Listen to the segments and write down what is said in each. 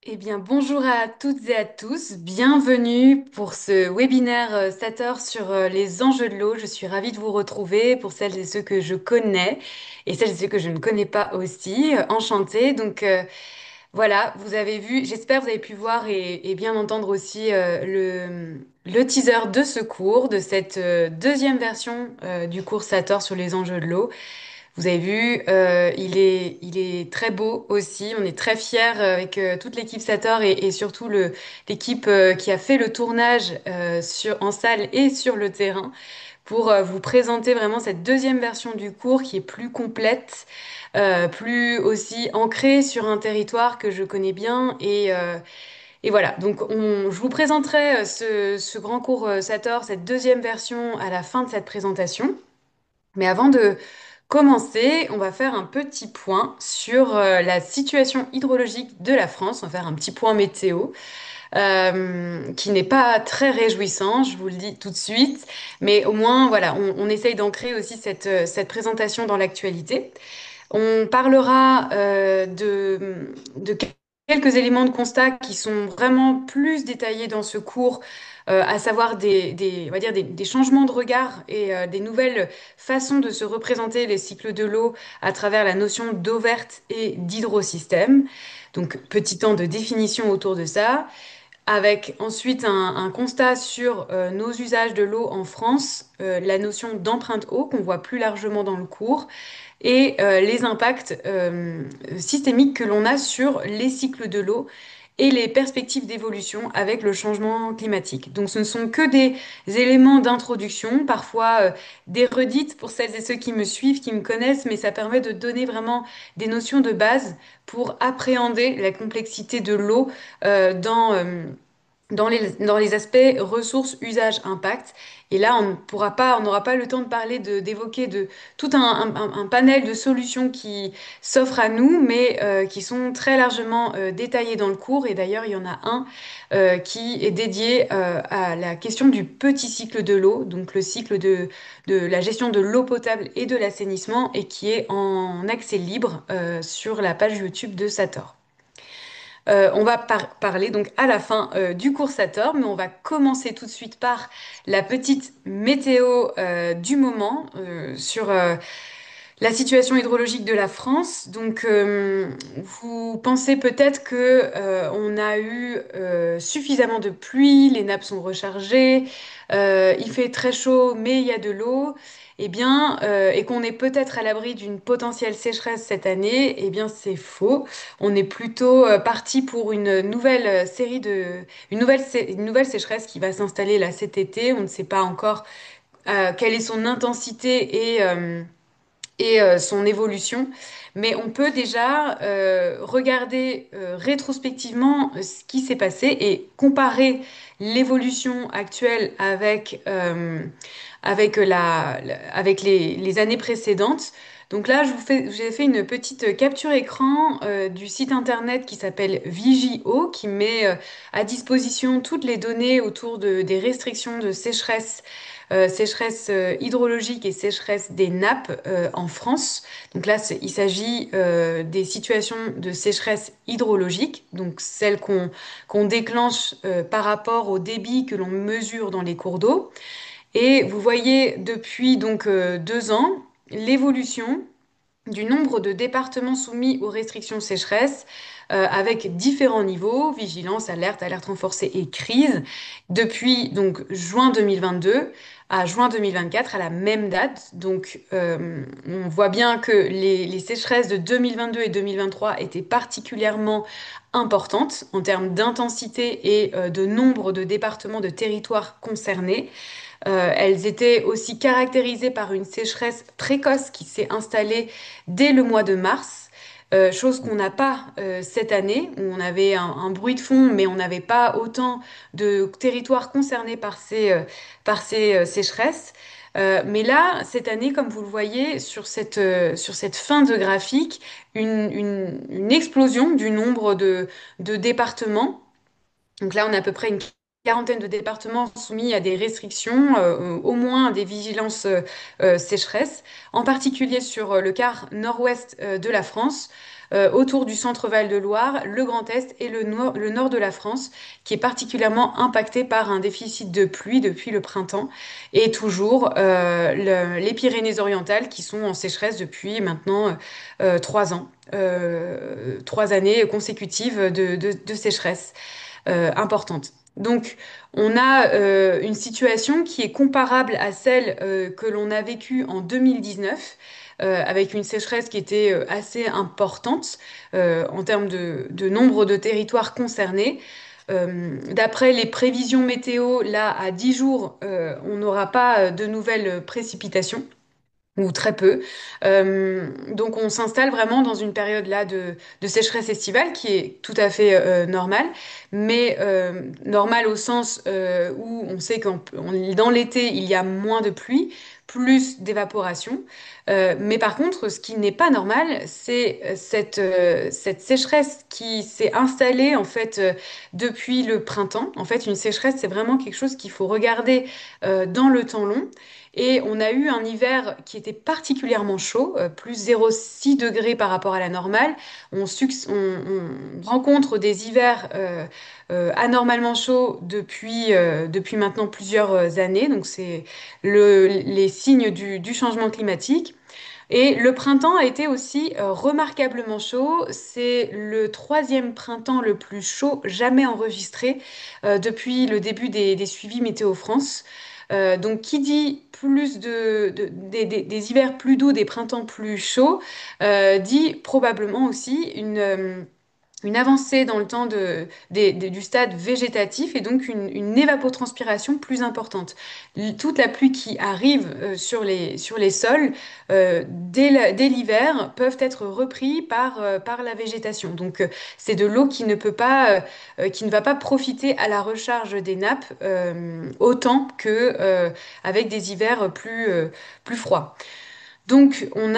Eh bien, bonjour à toutes et à tous. Bienvenue pour ce webinaire Sator sur les enjeux de l'eau. Je suis ravie de vous retrouver pour celles et ceux que je connais et celles et ceux que je ne connais pas aussi. Enchantée. Voilà, vous avez vu, j'espère que vous avez pu voir et bien entendre aussi le teaser de ce cours, de cette deuxième version du cours Sator sur les enjeux de l'eau. Vous avez vu, il est très beau aussi. On est très fiers avec toute l'équipe Sator et surtout l'équipe qui a fait le tournage en salle et sur le terrain pour vous présenter vraiment cette deuxième version du cours qui est plus complète, plus aussi ancrée sur un territoire que je connais bien. Et voilà, je vous présenterai ce grand cours Sator, cette deuxième version à la fin de cette présentation. Mais avant de commencer, on va faire un petit point sur la situation hydrologique de la France. On va faire un petit point météo qui n'est pas très réjouissant, je vous le dis tout de suite. Mais au moins, voilà, on essaye d'ancrer aussi cette présentation dans l'actualité. On parlera de quelques éléments de constat qui sont vraiment plus détaillés dans ce cours, à savoir on va dire des changements de regard et des nouvelles façons de se représenter les cycles de l'eau à travers la notion d'eau verte et d'hydrosystème. Donc, petit temps de définition autour de ça avec ensuite un constat sur nos usages de l'eau en France, la notion d'empreinte eau qu'on voit plus largement dans le cours, et les impacts systémiques que l'on a sur les cycles de l'eau et les perspectives d'évolution avec le changement climatique. Donc ce ne sont que des éléments d'introduction, parfois des redites pour celles et ceux qui me suivent, qui me connaissent, mais ça permet de donner vraiment des notions de base pour appréhender la complexité de l'eau dans les aspects ressources, usage, impact. Et là, on n'aura pas le temps de parler d'évoquer de tout un panel de solutions qui s'offrent à nous, mais qui sont très largement détaillées dans le cours. Et d'ailleurs, il y en a un qui est dédié à la question du petit cycle de l'eau, donc le cycle de la gestion de l'eau potable et de l'assainissement, et qui est en accès libre sur la page YouTube de Sator. On va parler donc à la fin du cours Sator, mais on va commencer tout de suite par la petite météo du moment sur la situation hydrologique de la France. Vous pensez peut-être que on a eu suffisamment de pluie, les nappes sont rechargées, il fait très chaud, mais il y a de l'eau. Eh bien, et qu'on est peut-être à l'abri d'une potentielle sécheresse cette année, eh bien, c'est faux. On est plutôt parti pour une nouvelle une nouvelle sécheresse qui va s'installer là cet été. On ne sait pas encore quelle est son intensité et son évolution. Mais on peut déjà regarder rétrospectivement ce qui s'est passé et comparer l'évolution actuelle avec les années précédentes. Donc là, j'ai fait une petite capture écran du site internet qui s'appelle Vigio, qui met à disposition toutes les données autour des restrictions de sécheresse hydrologique et sécheresse des nappes en France. Donc là, il s'agit des situations de sécheresse hydrologique, donc celles qu'on déclenche par rapport au débit que l'on mesure dans les cours d'eau. Et vous voyez depuis 2 ans l'évolution du nombre de départements soumis aux restrictions sécheresse avec différents niveaux, vigilance, alerte, alerte renforcée et crise, depuis donc juin 2022 à juin 2024 à la même date. On voit bien que les sécheresses de 2022 et 2023 étaient particulièrement importantes en termes d'intensité et de nombre de départements de territoires concernés. Elles étaient aussi caractérisées par une sécheresse précoce qui s'est installée dès le mois de mars, chose qu'on n'a pas cette année, où on avait un bruit de fond, mais on n'avait pas autant de territoires concernés par ces sécheresses. Mais là, cette année, comme vous le voyez sur cette fin de graphique, une explosion du nombre de départements. Donc là, on a à peu près une quarantaine de départements soumis à des restrictions, au moins à des vigilances sécheresse, en particulier sur le quart nord-ouest de la France, autour du centre-val de Loire, le Grand Est et le nord de la France, qui est particulièrement impacté par un déficit de pluie depuis le printemps, et toujours les Pyrénées-Orientales qui sont en sécheresse depuis maintenant 3 ans. 3 années consécutives de sécheresse importante. Donc, on a une situation qui est comparable à celle que l'on a vécue en 2019, avec une sécheresse qui était assez importante en termes de nombre de territoires concernés. D'après les prévisions météo, là, à 10 jours, on n'aura pas de nouvelles précipitations ou très peu. Donc on s'installe vraiment dans une période là de sécheresse estivale qui est tout à fait normale, mais normale au sens où on sait que dans l'été il y a moins de pluie, plus d'évaporation. Mais par contre, ce qui n'est pas normal, c'est cette sécheresse qui s'est installée en fait depuis le printemps. En fait, une sécheresse, c'est vraiment quelque chose qu'il faut regarder dans le temps long. Et on a eu un hiver qui était particulièrement chaud, plus 0,6 degrés par rapport à la normale. On rencontre des hivers anormalement chauds depuis maintenant plusieurs années. Donc c'est les signes du changement climatique. Et le printemps a été aussi remarquablement chaud. C'est le troisième printemps le plus chaud jamais enregistré depuis le début des suivis Météo France. Donc, qui dit plus des hivers plus doux, des printemps plus chauds, dit probablement aussi une avancée dans le temps du stade végétatif et donc une évapotranspiration plus importante. Toute la pluie qui arrive sur les sols dès l'hiver peuvent être repris par la végétation. Donc c'est de l'eau qui ne va pas profiter à la recharge des nappes autant que avec des hivers plus froids. Donc, on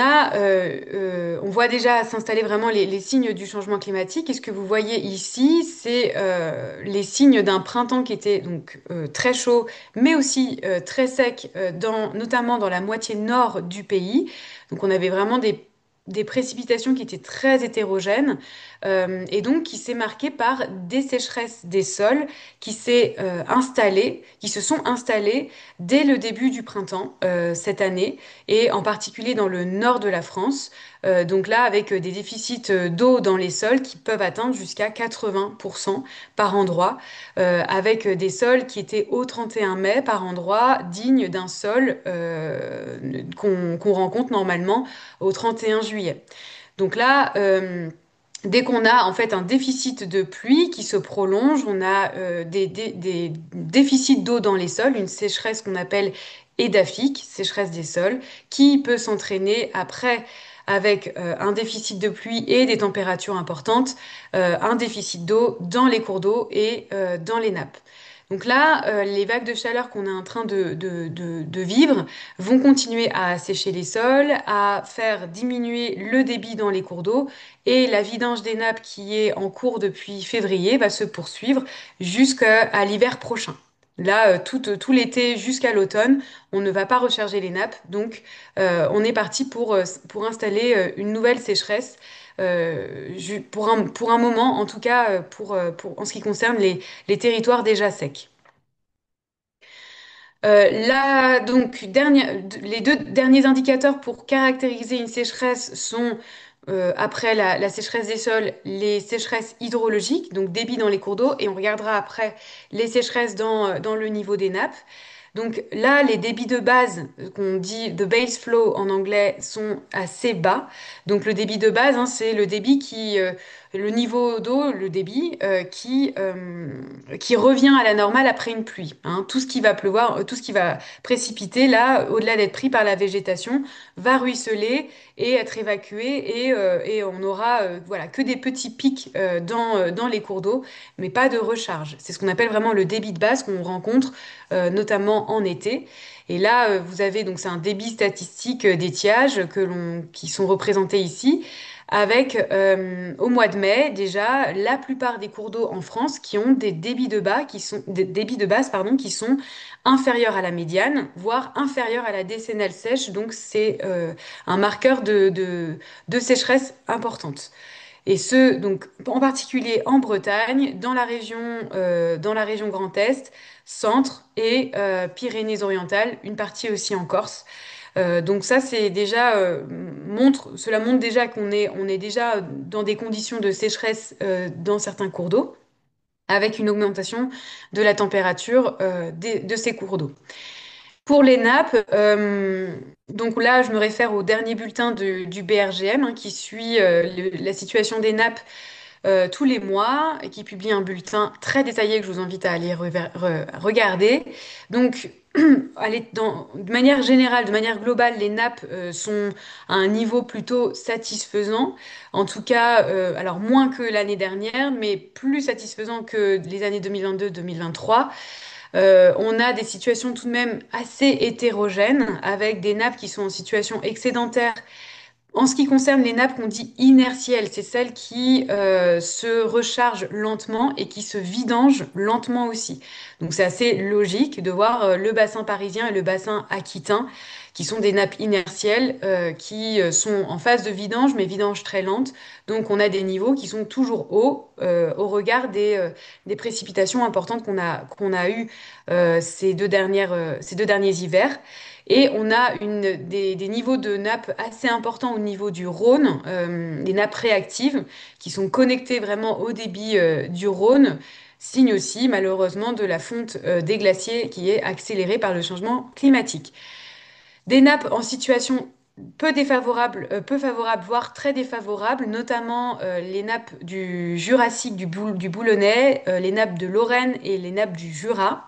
voit déjà s'installer vraiment les signes du changement climatique. Et ce que vous voyez ici, c'est les signes d'un printemps qui était donc très chaud, mais aussi très sec, notamment dans la moitié nord du pays. Donc, on avait vraiment des précipitations qui étaient très hétérogènes et donc qui s'est marqué par des sécheresses des sols qui se sont installées dès le début du printemps cette année et en particulier dans le nord de la France. Donc là, avec des déficits d'eau dans les sols qui peuvent atteindre jusqu'à 80% par endroit, avec des sols qui étaient au 31 mai par endroit, dignes d'un sol qu'on rencontre normalement au 31 juillet. Donc là, dès qu'on a en fait un déficit de pluie qui se prolonge, on a des déficits d'eau dans les sols, une sécheresse qu'on appelle édaphique, sécheresse des sols, qui peut s'entraîner après avec un déficit de pluie et des températures importantes, un déficit d'eau dans les cours d'eau et dans les nappes. Donc là, les vagues de chaleur qu'on est en train de vivre vont continuer à assécher les sols, à faire diminuer le débit dans les cours d'eau et la vidange des nappes qui est en cours depuis février va se poursuivre jusqu'à l'hiver prochain. Là, tout l'été jusqu'à l'automne, on ne va pas recharger les nappes, donc on est parti pour installer une nouvelle sécheresse pour un moment, en tout cas en ce qui concerne les territoires déjà secs. Là, donc, les deux derniers indicateurs pour caractériser une sécheresse sont, après la sécheresse des sols, les sécheresses hydrologiques, donc débit dans les cours d'eau, et on regardera après les sécheresses dans le niveau des nappes. Donc là, les débits de base, qu'on dit the base flow en anglais, sont assez bas. Donc le débit de base, hein, c'est le débit le niveau d'eau, le débit qui revient à la normale après une pluie. Hein. Tout ce qui va pleuvoir, tout ce qui va précipiter, là, au-delà d'être pris par la végétation, va ruisseler et être évacué et on aura voilà, que des petits pics dans les cours d'eau, mais pas de recharge. C'est ce qu'on appelle vraiment le débit de base qu'on rencontre notamment en été. Et là, vous avez donc c'est un débit statistique d'étiage qui sont représentés ici, avec au mois de mai déjà la plupart des cours d'eau en France qui ont des débits de bas qui sont des débits de base pardon qui sont inférieurs à la médiane, voire inférieurs à la décennale sèche. Donc c'est un marqueur de sécheresse importante. Et ce, donc, en particulier en Bretagne, dans la région Grand Est, Centre et Pyrénées-Orientales, une partie aussi en Corse. Donc ça, c'est déjà cela montre déjà on est déjà dans des conditions de sécheresse dans certains cours d'eau, avec une augmentation de la température de ces cours d'eau. Pour les nappes, donc là, je me réfère au dernier bulletin du BRGM qui suit la situation des nappes tous les mois et qui publie un bulletin très détaillé que je vous invite à aller regarder. Donc, de manière générale, de manière globale, les nappes sont à un niveau plutôt satisfaisant. En tout cas, alors moins que l'année dernière, mais plus satisfaisant que les années 2022-2023. On a des situations tout de même assez hétérogènes avec des nappes qui sont en situation excédentaire en ce qui concerne les nappes qu'on dit inertielles, c'est celles qui se rechargent lentement et qui se vidangent lentement aussi. Donc c'est assez logique de voir le bassin parisien et le bassin aquitain, qui sont des nappes inertielles qui sont en phase de vidange, mais vidange très lente. Donc on a des niveaux qui sont toujours hauts au regard des précipitations importantes qu'on a eues ces deux derniers hivers. Et on a des niveaux de nappes assez importants au niveau du Rhône, des nappes réactives qui sont connectées vraiment au débit du Rhône, signe aussi malheureusement de la fonte des glaciers qui est accélérée par le changement climatique. Des nappes en situation peu favorable, voire très défavorable, notamment les nappes du Jurassique, du Boulonnais, les nappes de Lorraine et les nappes du Jura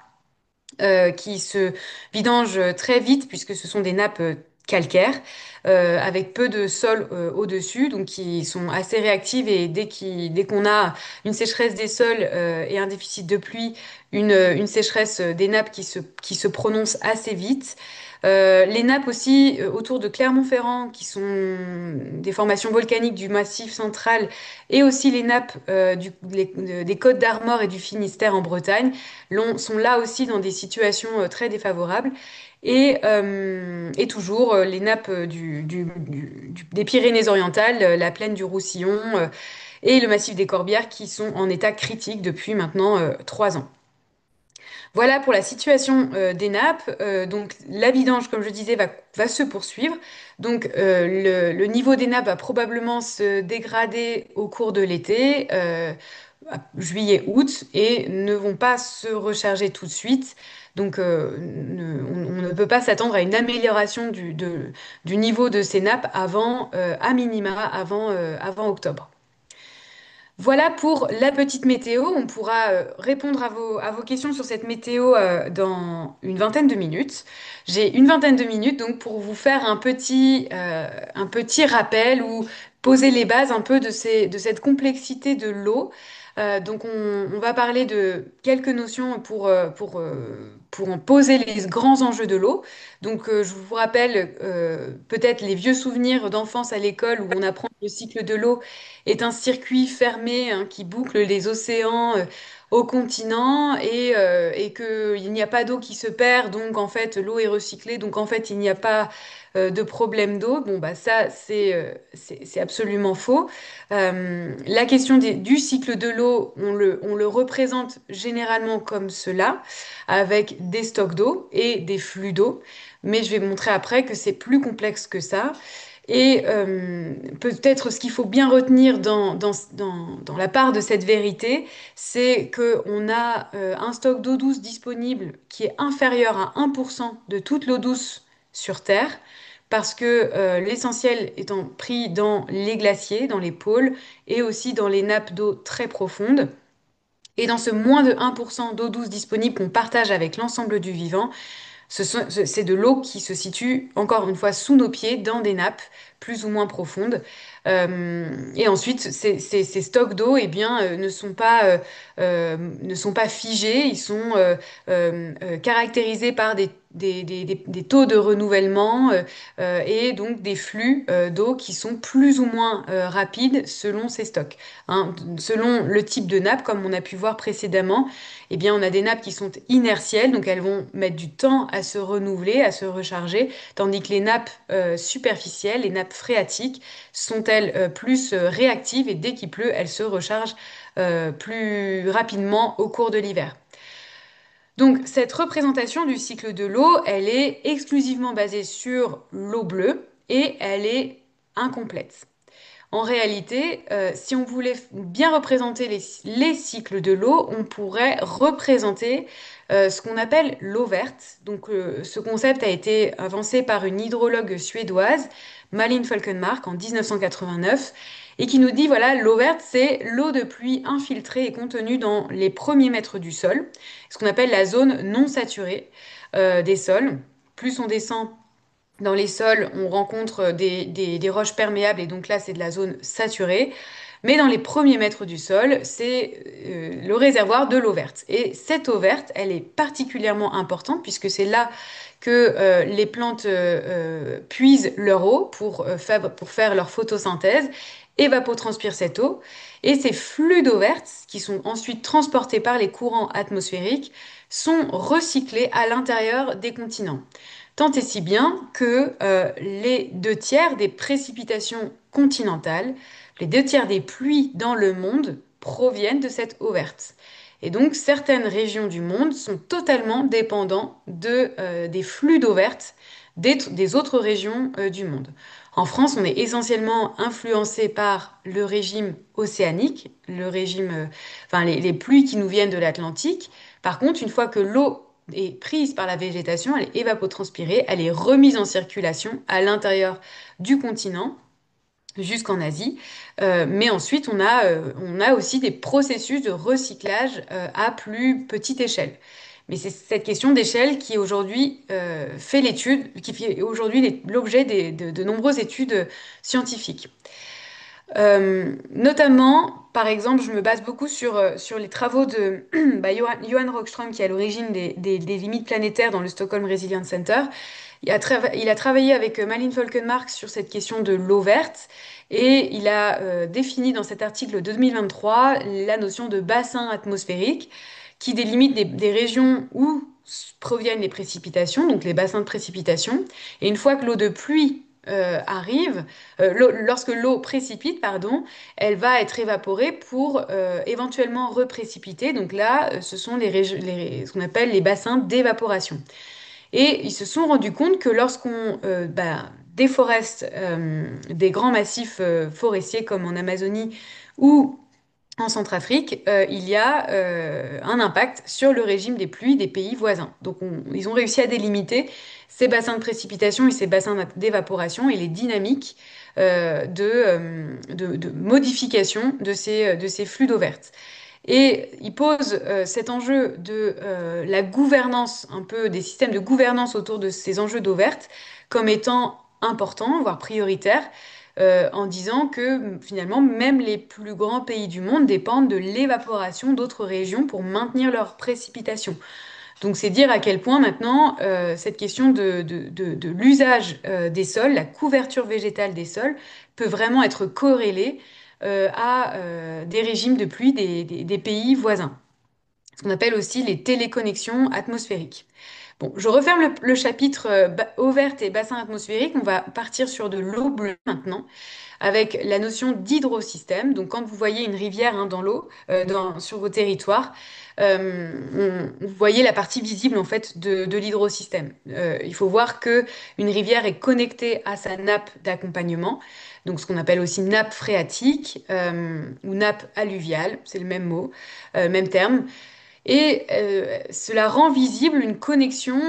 qui se vidangent très vite puisque ce sont des nappes calcaires avec peu de sol au-dessus, donc qui sont assez réactives et dès qu'on a une sécheresse des sols et un déficit de pluie, une sécheresse des nappes qui se prononce assez vite. Les nappes aussi autour de Clermont-Ferrand, qui sont des formations volcaniques du Massif central, et aussi les nappes des Côtes d'Armor et du Finistère en Bretagne, sont là aussi dans des situations très défavorables. Et toujours les nappes des Pyrénées-Orientales, la plaine du Roussillon et le massif des Corbières qui sont en état critique depuis maintenant 3 ans. Voilà pour la situation des nappes. Donc la vidange, comme je disais, va se poursuivre. Donc le niveau des nappes va probablement se dégrader au cours de l'été, juillet, août, et ne vont pas se recharger tout de suite. Donc on ne peut pas s'attendre à une amélioration du niveau de ces nappes avant, à minima, avant octobre. Voilà pour la petite météo. On pourra répondre à vos questions sur cette météo dans une vingtaine de minutes. J'ai une vingtaine de minutes donc pour vous faire un petit rappel ou poser les bases un peu de cette complexité de l'eau. Donc on va parler de quelques notions pour en poser les grands enjeux de l'eau. Donc je vous rappelle peut-être les vieux souvenirs d'enfance à l'école où on apprend le cycle de l'eau est un circuit fermé qui boucle les océans au continent et qu'il n'y a pas d'eau qui se perd, donc en fait l'eau est recyclée, donc en fait il n'y a pas de problème d'eau. Bon bah ça c'est absolument faux. La question du cycle de l'eau, on le représente généralement comme cela, avec des stocks d'eau et des flux d'eau, mais je vais montrer après que c'est plus complexe que ça. Et peut-être ce qu'il faut bien retenir dans la part de cette vérité, c'est qu'on a un stock d'eau douce disponible qui est inférieur à 1% de toute l'eau douce sur Terre, parce que l'essentiel étant pris dans les glaciers, dans les pôles, et aussi dans les nappes d'eau très profondes. Et dans ce moins de 1% d'eau douce disponible qu'on partage avec l'ensemble du vivant, c'est de l'eau qui se situe, encore une fois, sous nos pieds, dans des nappes plus ou moins profondes. Et ensuite, ces stocks d'eau, eh bien, ne sont pas figés, ils sont caractérisés par des taux de renouvellement et donc des flux d'eau qui sont plus ou moins rapides selon ces stocks. Hein. Selon le type de nappe, comme on a pu voir précédemment, eh bien, on a des nappes qui sont inertielles, donc elles vont mettre du temps à se renouveler, à se recharger, tandis que les nappes superficielles, les nappes phréatiques, sont elles plus réactives et dès qu'il pleut, elles se rechargent plus rapidement au cours de l'hiver. Donc, cette représentation du cycle de l'eau, elle est exclusivement basée sur l'eau bleue et elle est incomplète. En réalité, si on voulait bien représenter les cycles de l'eau, on pourrait représenter ce qu'on appelle l'eau verte. Donc, ce concept a été avancé par une hydrologue suédoise, Malin Falkenmark, en 1989, et qui nous dit, voilà, l'eau verte, c'est l'eau de pluie infiltrée et contenue dans les premiers mètres du sol, ce qu'on appelle la zone non saturée des sols. Plus on descend dans les sols, on rencontre des roches perméables et donc là, c'est de la zone saturée. Mais dans les premiers mètres du sol, c'est le réservoir de l'eau verte. Et cette eau verte, elle est particulièrement importante puisque c'est là que les plantes puisent leur eau pour faire leur photosynthèse, évapotranspirent cette eau. Et ces flux d'eau verte, qui sont ensuite transportés par les courants atmosphériques, sont recyclés à l'intérieur des continents. Tant et si bien que les deux tiers des précipitations continentales, les deux tiers des pluies dans le monde proviennent de cette eau verte. Et donc certaines régions du monde sont totalement dépendantes des flux d'eau verte des autres régions du monde. En France, on est essentiellement influencé par le régime océanique, enfin les pluies qui nous viennent de l'Atlantique. Par contre, une fois que l'eau est prise par la végétation, elle est évapotranspirée, elle est remise en circulation à l'intérieur du continent jusqu'en Asie. Mais ensuite, on a aussi des processus de recyclage à plus petite échelle. Mais c'est cette question d'échelle qui aujourd'hui fait l'étude, qui fait aujourd'hui l'objet de nombreuses études scientifiques. Notamment, par exemple, je me base beaucoup sur les travaux de Johan Rockström, qui est à l'origine des limites planétaires dans le Stockholm Resilience Center. Il a travaillé avec Malin Falkenmark sur cette question de l'eau verte et il a défini dans cet article 2023 la notion de bassin atmosphérique qui délimite des régions où proviennent les précipitations, donc les bassins de précipitation. Et une fois que l'eau de pluie arrive, lorsque l'eau précipite, pardon, elle va être évaporée pour éventuellement reprécipiter. Donc là, ce sont ce qu'on appelle les bassins d'évaporation. Et ils se sont rendus compte que lorsqu'on déforeste des grands massifs forestiers comme en Amazonie ou en Centrafrique, il y a un impact sur le régime des pluies des pays voisins. Donc ils ont réussi à délimiter ces bassins de précipitation et ces bassins d'évaporation et les dynamiques de modification de ces flux d'eau verte. Et il pose cet enjeu de la gouvernance, un peu des systèmes de gouvernance autour de ces enjeux d'eau verte comme étant importants, voire prioritaires, en disant que finalement même les plus grands pays du monde dépendent de l'évaporation d'autres régions pour maintenir leurs précipitations. Donc c'est dire à quel point maintenant cette question de l'usage des sols, la couverture végétale des sols, peut vraiment être corrélée à des régimes de pluie des pays voisins. Ce qu'on appelle aussi les téléconnexions atmosphériques. Bon, je referme le chapitre eau verte et bassin atmosphérique. On va partir sur de l'eau bleue maintenant avec la notion d'hydrosystème. Donc, quand vous voyez une rivière hein, dans l'eau, sur vos territoires, vous voyez la partie visible en fait de l'hydrosystème. Il faut voir que une rivière est connectée à sa nappe d'accompagnement, donc ce qu'on appelle aussi nappe phréatique ou nappe alluviale, c'est le même mot, même terme. Et cela rend visible une connexion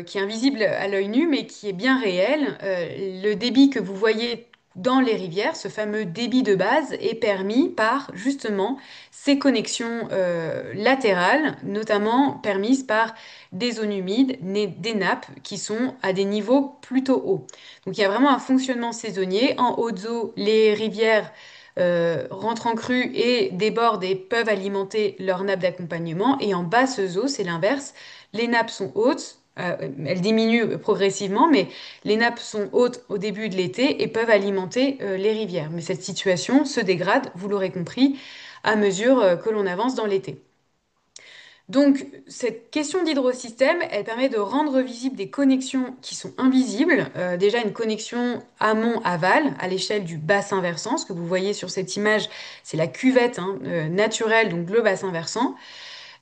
qui est invisible à l'œil nu, mais qui est bien réelle. Le débit que vous voyez dans les rivières, ce fameux débit de base est permis par justement ces connexions latérales, notamment permises par des zones humides, des nappes qui sont à des niveaux plutôt hauts. Donc il y a vraiment un fonctionnement saisonnier. En haute eau, les rivières rentrent en crue et débordent et peuvent alimenter leurs nappes d'accompagnement. Et en basse eau, c'est l'inverse. Les nappes sont hautes, elles diminuent progressivement, mais les nappes sont hautes au début de l'été et peuvent alimenter les rivières. Mais cette situation se dégrade, vous l'aurez compris, à mesure que l'on avance dans l'été. Donc, cette question d'hydrosystème, elle permet de rendre visibles des connexions qui sont invisibles. Déjà, une connexion amont-aval à l'échelle du bassin versant. Ce que vous voyez sur cette image, c'est la cuvette hein, naturelle, donc le bassin versant.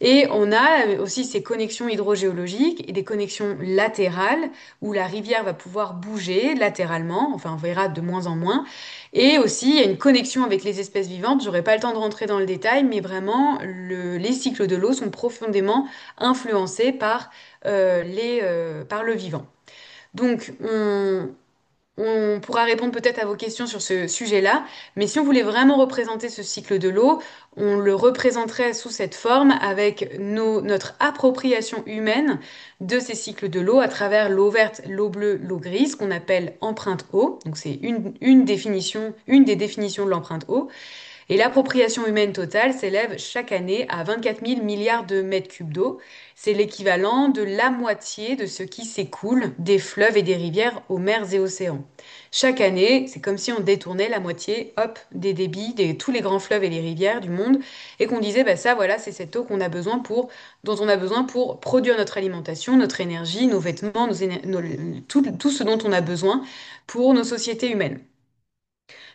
Et on a aussi ces connexions hydrogéologiques et des connexions latérales où la rivière va pouvoir bouger latéralement, enfin on verra de moins en moins. Et aussi il y a une connexion avec les espèces vivantes. J'aurais pas le temps de rentrer dans le détail, mais vraiment les cycles de l'eau sont profondément influencés par le vivant. Donc on pourra répondre peut-être à vos questions sur ce sujet-là, mais si on voulait vraiment représenter ce cycle de l'eau, on le représenterait sous cette forme avec notre appropriation humaine de ces cycles de l'eau à travers l'eau verte, l'eau bleue, l'eau grise, qu'on appelle empreinte eau. Donc c'est une définition, une des définitions de l'empreinte eau. Et l'appropriation humaine totale s'élève chaque année à 24 000 milliards de mètres cubes d'eau. C'est l'équivalent de la moitié de ce qui s'écoule des fleuves et des rivières aux mers et océans. Chaque année, c'est comme si on détournait la moitié, hop, des débits de tous les grands fleuves et les rivières du monde et qu'on disait, bah ça, voilà, c'est cette eau qu'on a besoin dont on a besoin pour produire notre alimentation, notre énergie, nos vêtements, tout ce dont on a besoin pour nos sociétés humaines.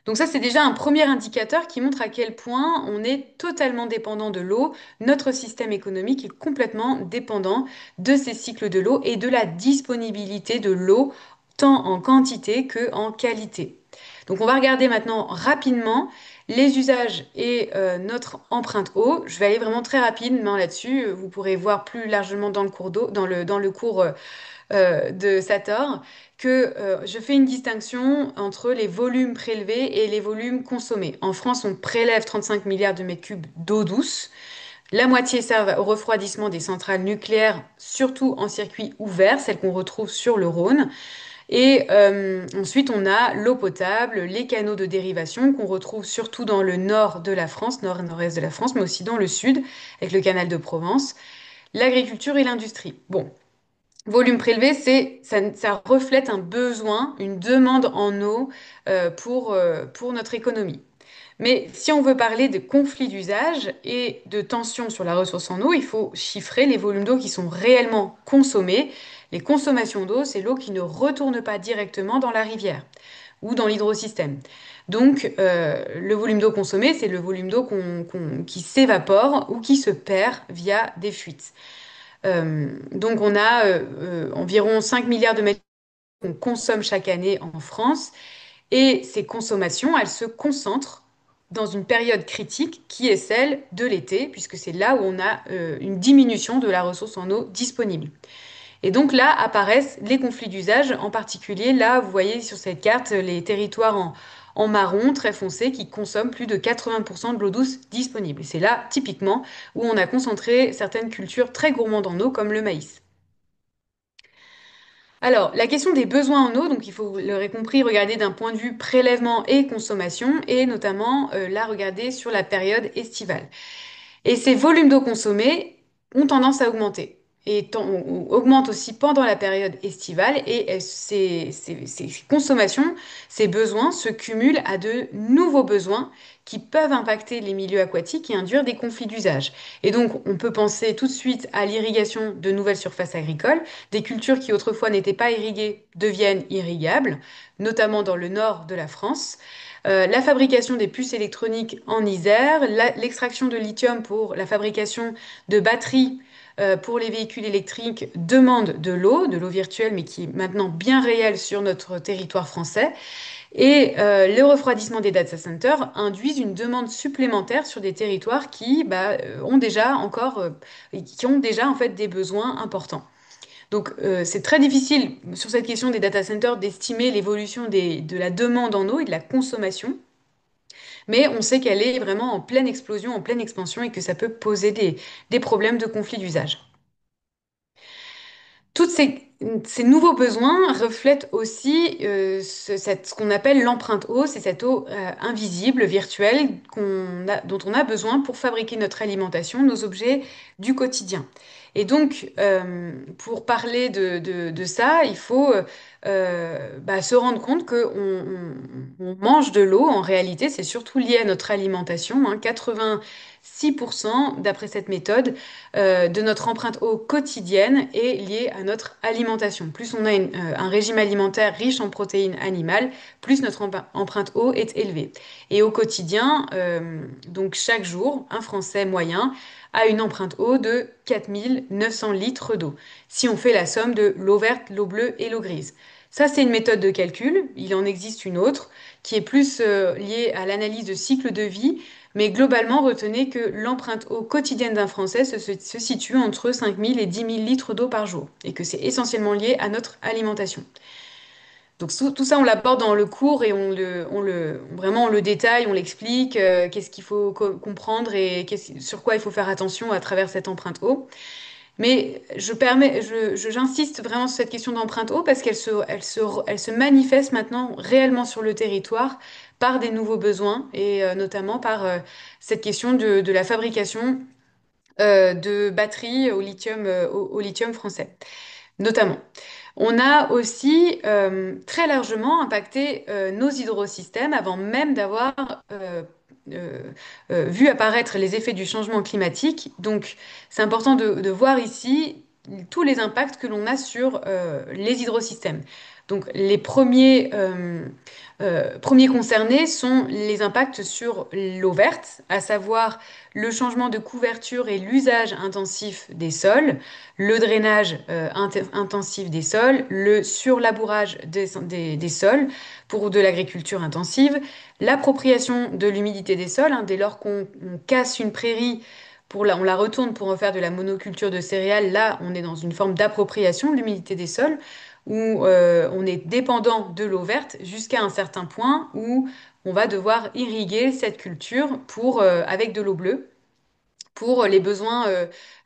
Donc ça, c'est déjà un premier indicateur qui montre à quel point on est totalement dépendant de l'eau. Notre système économique est complètement dépendant de ces cycles de l'eau et de la disponibilité de l'eau, tant en quantité que en qualité. Donc on va regarder maintenant rapidement les usages et notre empreinte eau. Je vais aller vraiment très rapidement là-dessus. Vous pourrez voir plus largement dans le cours d'eau, dans le cours de Sator, que je fais une distinction entre les volumes prélevés et les volumes consommés. En France, on prélève 35 milliards de mètres cubes d'eau douce. La moitié servent au refroidissement des centrales nucléaires, surtout en circuit ouvert, celles qu'on retrouve sur le Rhône. Et ensuite, on a l'eau potable, les canaux de dérivation qu'on retrouve surtout dans le nord de la France, nord et nord-est de la France, mais aussi dans le sud, avec le canal de Provence, l'agriculture et l'industrie. Bon, volume prélevé, ça reflète un besoin, une demande en eau pour notre économie. Mais si on veut parler de conflits d'usage et de tensions sur la ressource en eau, il faut chiffrer les volumes d'eau qui sont réellement consommés. Les consommations d'eau, c'est l'eau qui ne retourne pas directement dans la rivière ou dans l'hydrosystème. Donc, le volume d'eau consommé, c'est le volume d'eau qui s'évapore ou qui se perd via des fuites. Donc on a environ 5 milliards de mètres qu'on consomme chaque année en France et ces consommations, elles se concentrent dans une période critique qui est celle de l'été, puisque c'est là où on a une diminution de la ressource en eau disponible. Et donc là apparaissent les conflits d'usage, en particulier là, vous voyez sur cette carte les territoires en marron très foncé qui consomment plus de 80% de l'eau douce disponible. Et c'est là, typiquement, où on a concentré certaines cultures très gourmandes en eau, comme le maïs. Alors, la question des besoins en eau, donc il faut, vous l'aurez compris, regarder d'un point de vue prélèvement et consommation, et notamment là, regarder sur la période estivale. Et ces volumes d'eau consommés ont tendance à augmenter. Et augmentent aussi pendant la période estivale. Et ces consommations, ces besoins se cumulent à de nouveaux besoins qui peuvent impacter les milieux aquatiques et induire des conflits d'usage. Et donc, on peut penser tout de suite à l'irrigation de nouvelles surfaces agricoles. Des cultures qui autrefois n'étaient pas irriguées deviennent irrigables, notamment dans le nord de la France. La fabrication des puces électroniques en Isère, l'extraction de lithium pour la fabrication de batteries pour les véhicules électriques demande de l'eau virtuelle, mais qui est maintenant bien réelle sur notre territoire français. Et le refroidissement des data centers induisent une demande supplémentaire sur des territoires qui ont déjà en fait des besoins importants. Donc, c'est très difficile sur cette question des data centers d'estimer l'évolution de la demande en eau et de la consommation, mais on sait qu'elle est vraiment en pleine explosion, en pleine expansion et que ça peut poser des problèmes de conflit d'usage. Toutes ces nouveaux besoins reflètent aussi ce qu'on appelle l'empreinte eau, c'est cette eau invisible, virtuelle, dont on a besoin pour fabriquer notre alimentation, nos objets du quotidien. Et donc, pour parler de ça, il faut se rendre compte qu'on mange de l'eau. En réalité, c'est surtout lié à notre alimentation, hein. 86%, d'après cette méthode, de notre empreinte eau quotidienne est liée à notre alimentation. Plus on a un régime alimentaire riche en protéines animales, plus notre empreinte eau est élevée. Et au quotidien, donc chaque jour, un Français moyen a une empreinte eau de 4 900 litres d'eau, si on fait la somme de l'eau verte, l'eau bleue et l'eau grise. Ça, c'est une méthode de calcul. Il en existe une autre qui est plus liée à l'analyse de cycle de vie, mais globalement, retenez que l'empreinte eau quotidienne d'un Français se situe entre 5 000 et 10 000 litres d'eau par jour, et que c'est essentiellement lié à notre alimentation. Donc tout ça, on l'aborde dans le cours et vraiment on le détaille, on l'explique, qu'est-ce qu'il faut comprendre et sur quoi il faut faire attention à travers cette empreinte eau. Mais j'insiste vraiment sur cette question d'empreinte eau parce elle se manifeste maintenant réellement sur le territoire par des nouveaux besoins et notamment par cette question de la fabrication de batteries au lithium français, notamment. On a aussi très largement impacté nos hydrosystèmes avant même d'avoir euh, vu apparaître les effets du changement climatique. Donc, c'est important de voir ici tous les impacts que l'on a sur les hydrosystèmes. Donc, les premiers concernés sont les impacts sur l'eau verte, à savoir le changement de couverture et l'usage intensif des sols, le drainage intensif des sols, le surlabourage des sols pour de l'agriculture intensive, l'appropriation de l'humidité des sols, hein, dès lors qu'on casse une prairie, on la retourne pour en faire de la monoculture de céréales, là on est dans une forme d'appropriation de l'humidité des sols, où on est dépendant de l'eau verte jusqu'à un certain point où on va devoir irriguer cette culture avec de l'eau bleue pour les besoins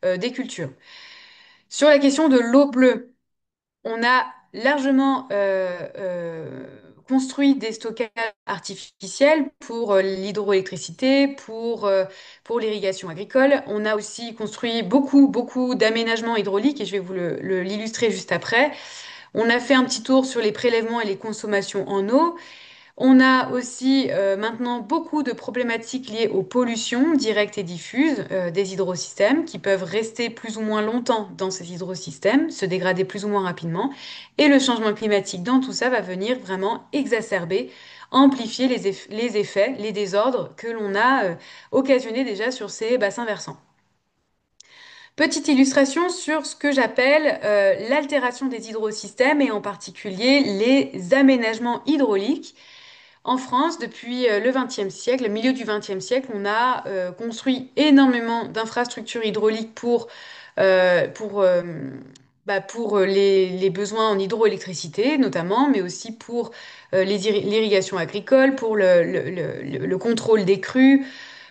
des cultures. Sur la question de l'eau bleue, on a largement construit des stockages artificiels pour l'hydroélectricité, pour l'irrigation agricole. On a aussi construit beaucoup d'aménagements hydrauliques et je vais l'illustrer juste après. On a fait un petit tour sur les prélèvements et les consommations en eau. On a aussi maintenant beaucoup de problématiques liées aux pollutions directes et diffuses des hydrosystèmes qui peuvent rester plus ou moins longtemps dans ces hydrosystèmes, se dégrader plus ou moins rapidement. Et le changement climatique dans tout ça va venir vraiment exacerber, amplifier les effets, les désordres que l'on a occasionnés déjà sur ces bassins versants. Petite illustration sur ce que j'appelle l'altération des hydrosystèmes et en particulier les aménagements hydrauliques. En France, depuis le XXe siècle, le milieu du XXe siècle, on a construit énormément d'infrastructures hydrauliques euh, pour, euh, pour les besoins en hydroélectricité notamment, mais aussi pour l'irrigation agricole, pour le contrôle des crues,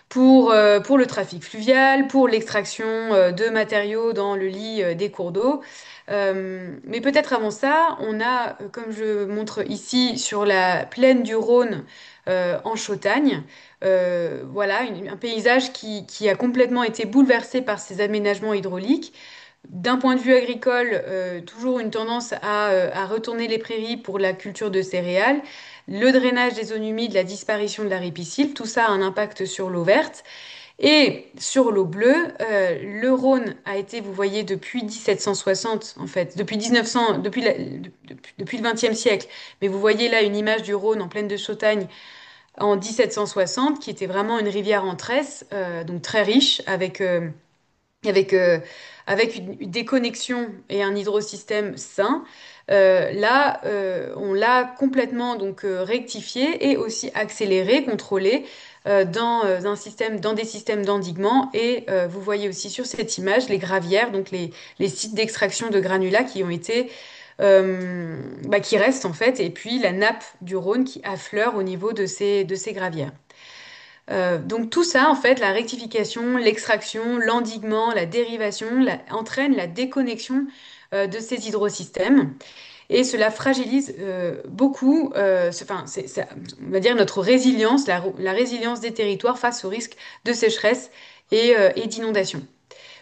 pour le trafic fluvial, pour l'extraction de matériaux dans le lit des cours d'eau. Mais peut-être avant ça, on a, comme je montre ici, sur la plaine du Rhône en Chautagne, voilà, un paysage qui a complètement été bouleversé par ces aménagements hydrauliques. D'un point de vue agricole, toujours une tendance à retourner les prairies pour la culture de céréales, le drainage des zones humides, la disparition de la ripisylve, tout ça a un impact sur l'eau verte. Et sur l'eau bleue, le Rhône a été, vous voyez, depuis 1760, en fait, depuis 1900, depuis le XXe siècle, mais vous voyez là une image du Rhône en plaine de Chautagne en 1760, qui était vraiment une rivière en tresse, donc très riche, avec avec, avec une déconnexion et un hydrosystème sain. On l'a complètement donc rectifié et aussi accéléré, contrôlé dans des systèmes d'endiguement. Et vous voyez aussi sur cette image les gravières, donc les sites d'extraction de granulats qui ont été qui restent en fait, et puis la nappe du Rhône qui affleure au niveau de ces gravières. Donc tout ça, en fait, la rectification, l'extraction, l'endiguement, la dérivation, entraîne la déconnexion de ces hydrosystèmes et cela fragilise beaucoup, on va dire notre résilience, la résilience des territoires face au risque de sécheresse et d'inondation.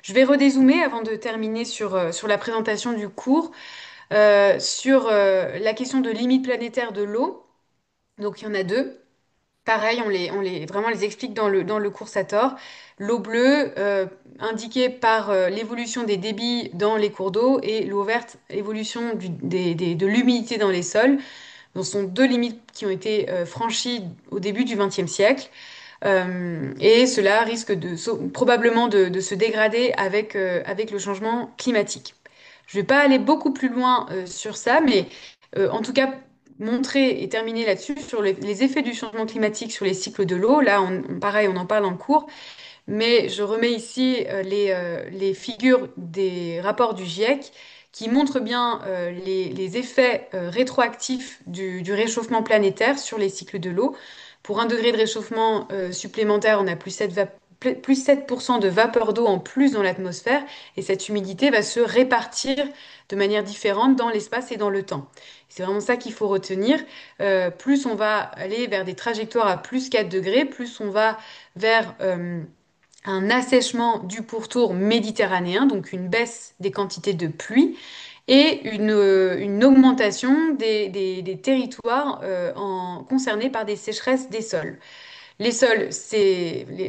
Je vais redézoomer avant de terminer sur la présentation du cours, sur la question de limite planétaire de l'eau. Donc il y en a deux. Pareil, vraiment les explique dans le cours Sator. L'eau bleue, indiquée par l'évolution des débits dans les cours d'eau, et l'eau verte, évolution de l'humidité dans les sols. Ce sont deux limites qui ont été franchies au début du XXe siècle. Et cela risque probablement de se dégrader avec le changement climatique. Je ne vais pas aller beaucoup plus loin sur ça, mais en tout cas, montrer et terminer là-dessus sur les effets du changement climatique sur les cycles de l'eau. Là, pareil, on en parle en cours, mais je remets ici les figures des rapports du GIEC qui montrent bien les effets rétroactifs du réchauffement planétaire sur les cycles de l'eau. Pour 1 degré de réchauffement supplémentaire, on a plus 7% de vapeur d'eau en plus dans l'atmosphère, et cette humidité va se répartir de manière différente dans l'espace et dans le temps. C'est vraiment ça qu'il faut retenir. Plus on va aller vers des trajectoires à plus 4 degrés, plus on va vers un assèchement du pourtour méditerranéen, donc une baisse des quantités de pluie et une augmentation des territoires concernés par des sécheresses des sols. Les sols,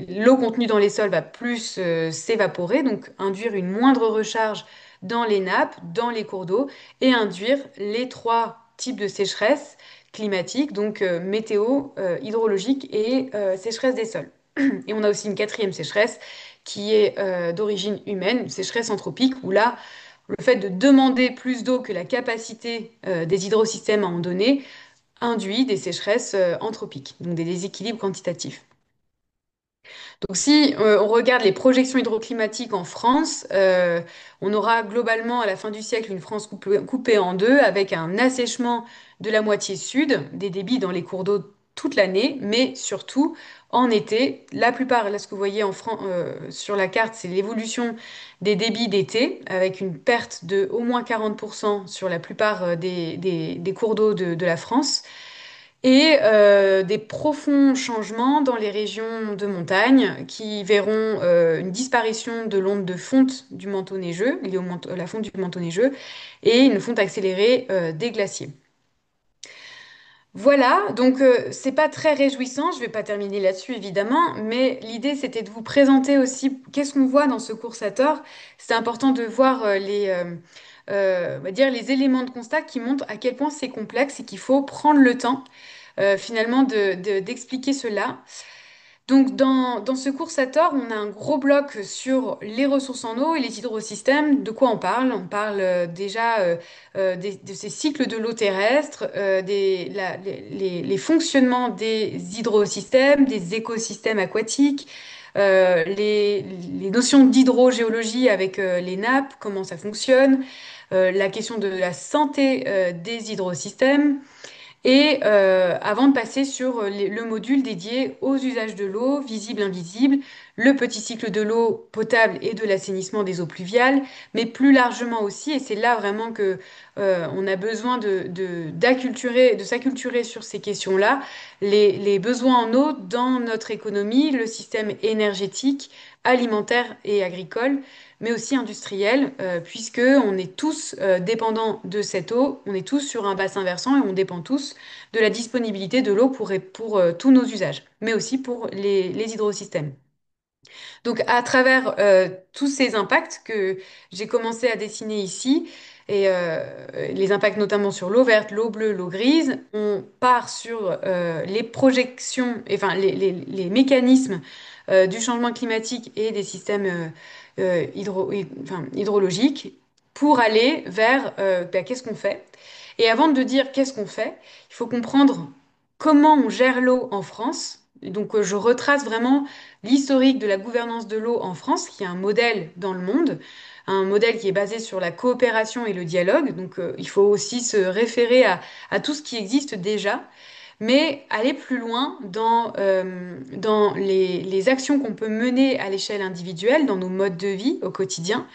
l'eau contenue dans les sols va plus s'évaporer, donc induire une moindre recharge dans les nappes, dans les cours d'eau, et induire les trois types de sécheresse climatique, donc météo, hydrologique et sécheresse des sols. Et on a aussi une quatrième sécheresse qui est d'origine humaine, une sécheresse anthropique, où là, le fait de demander plus d'eau que la capacité des hydrosystèmes à en donner induit des sécheresses anthropiques, donc des déséquilibres quantitatifs. Donc si on regarde les projections hydroclimatiques en France, on aura globalement à la fin du siècle une France coupée en deux avec un assèchement de la moitié sud, des débits dans les cours d'eau toute l'année, mais surtout en été. La plupart, là ce que vous voyez sur la carte, c'est l'évolution des débits d'été, avec une perte de au moins 40% sur la plupart des cours d'eau de la France et des profonds changements dans les régions de montagne qui verront une disparition de l'onde de fonte du manteau neigeux, liée à la fonte du manteau neigeux, et une fonte accélérée des glaciers. Voilà, donc c'est pas très réjouissant, je vais pas terminer là-dessus évidemment, mais l'idée c'était de vous présenter aussi qu'est-ce qu'on voit dans ce coursateur. C'est important de voir on va dire les éléments de constat qui montrent à quel point c'est complexe et qu'il faut prendre le temps finalement d'expliquer cela. Donc dans ce coursateur, on a un gros bloc sur les ressources en eau et les hydrosystèmes. De quoi on parle? On parle déjà de ces cycles de l'eau terrestre, les fonctionnements des hydrosystèmes, des écosystèmes aquatiques, les notions d'hydrogéologie avec les nappes, comment ça fonctionne, la question de la santé des hydrosystèmes. Et avant de passer sur le module dédié aux usages de l'eau, visible, invisible, le petit cycle de l'eau potable et de l'assainissement des eaux pluviales, mais plus largement aussi, et c'est là vraiment que on a besoin de s'acculturer sur ces questions-là, les besoins en eau dans notre économie, le système énergétique, alimentaire et agricole, mais aussi industriel, puisque on est tous dépendants de cette eau, on est tous sur un bassin versant et on dépend tous de la disponibilité de l'eau pour tous nos usages, mais aussi pour les hydrosystèmes. Donc, à travers tous ces impacts que j'ai commencé à dessiner ici, et les impacts notamment sur l'eau verte, l'eau bleue, l'eau grise, on part sur les projections, enfin les mécanismes du changement climatique et des systèmes hydrologique pour aller vers qu'est-ce qu'on fait. Et avant de dire qu'est-ce qu'on fait, il faut comprendre comment on gère l'eau en France. Et donc, je retrace vraiment l'historique de la gouvernance de l'eau en France, qui est un modèle dans le monde, un modèle qui est basé sur la coopération et le dialogue. Donc, il faut aussi se référer à tout ce qui existe déjà, mais aller plus loin dans les actions qu'on peut mener à l'échelle individuelle, dans nos modes de vie au quotidien,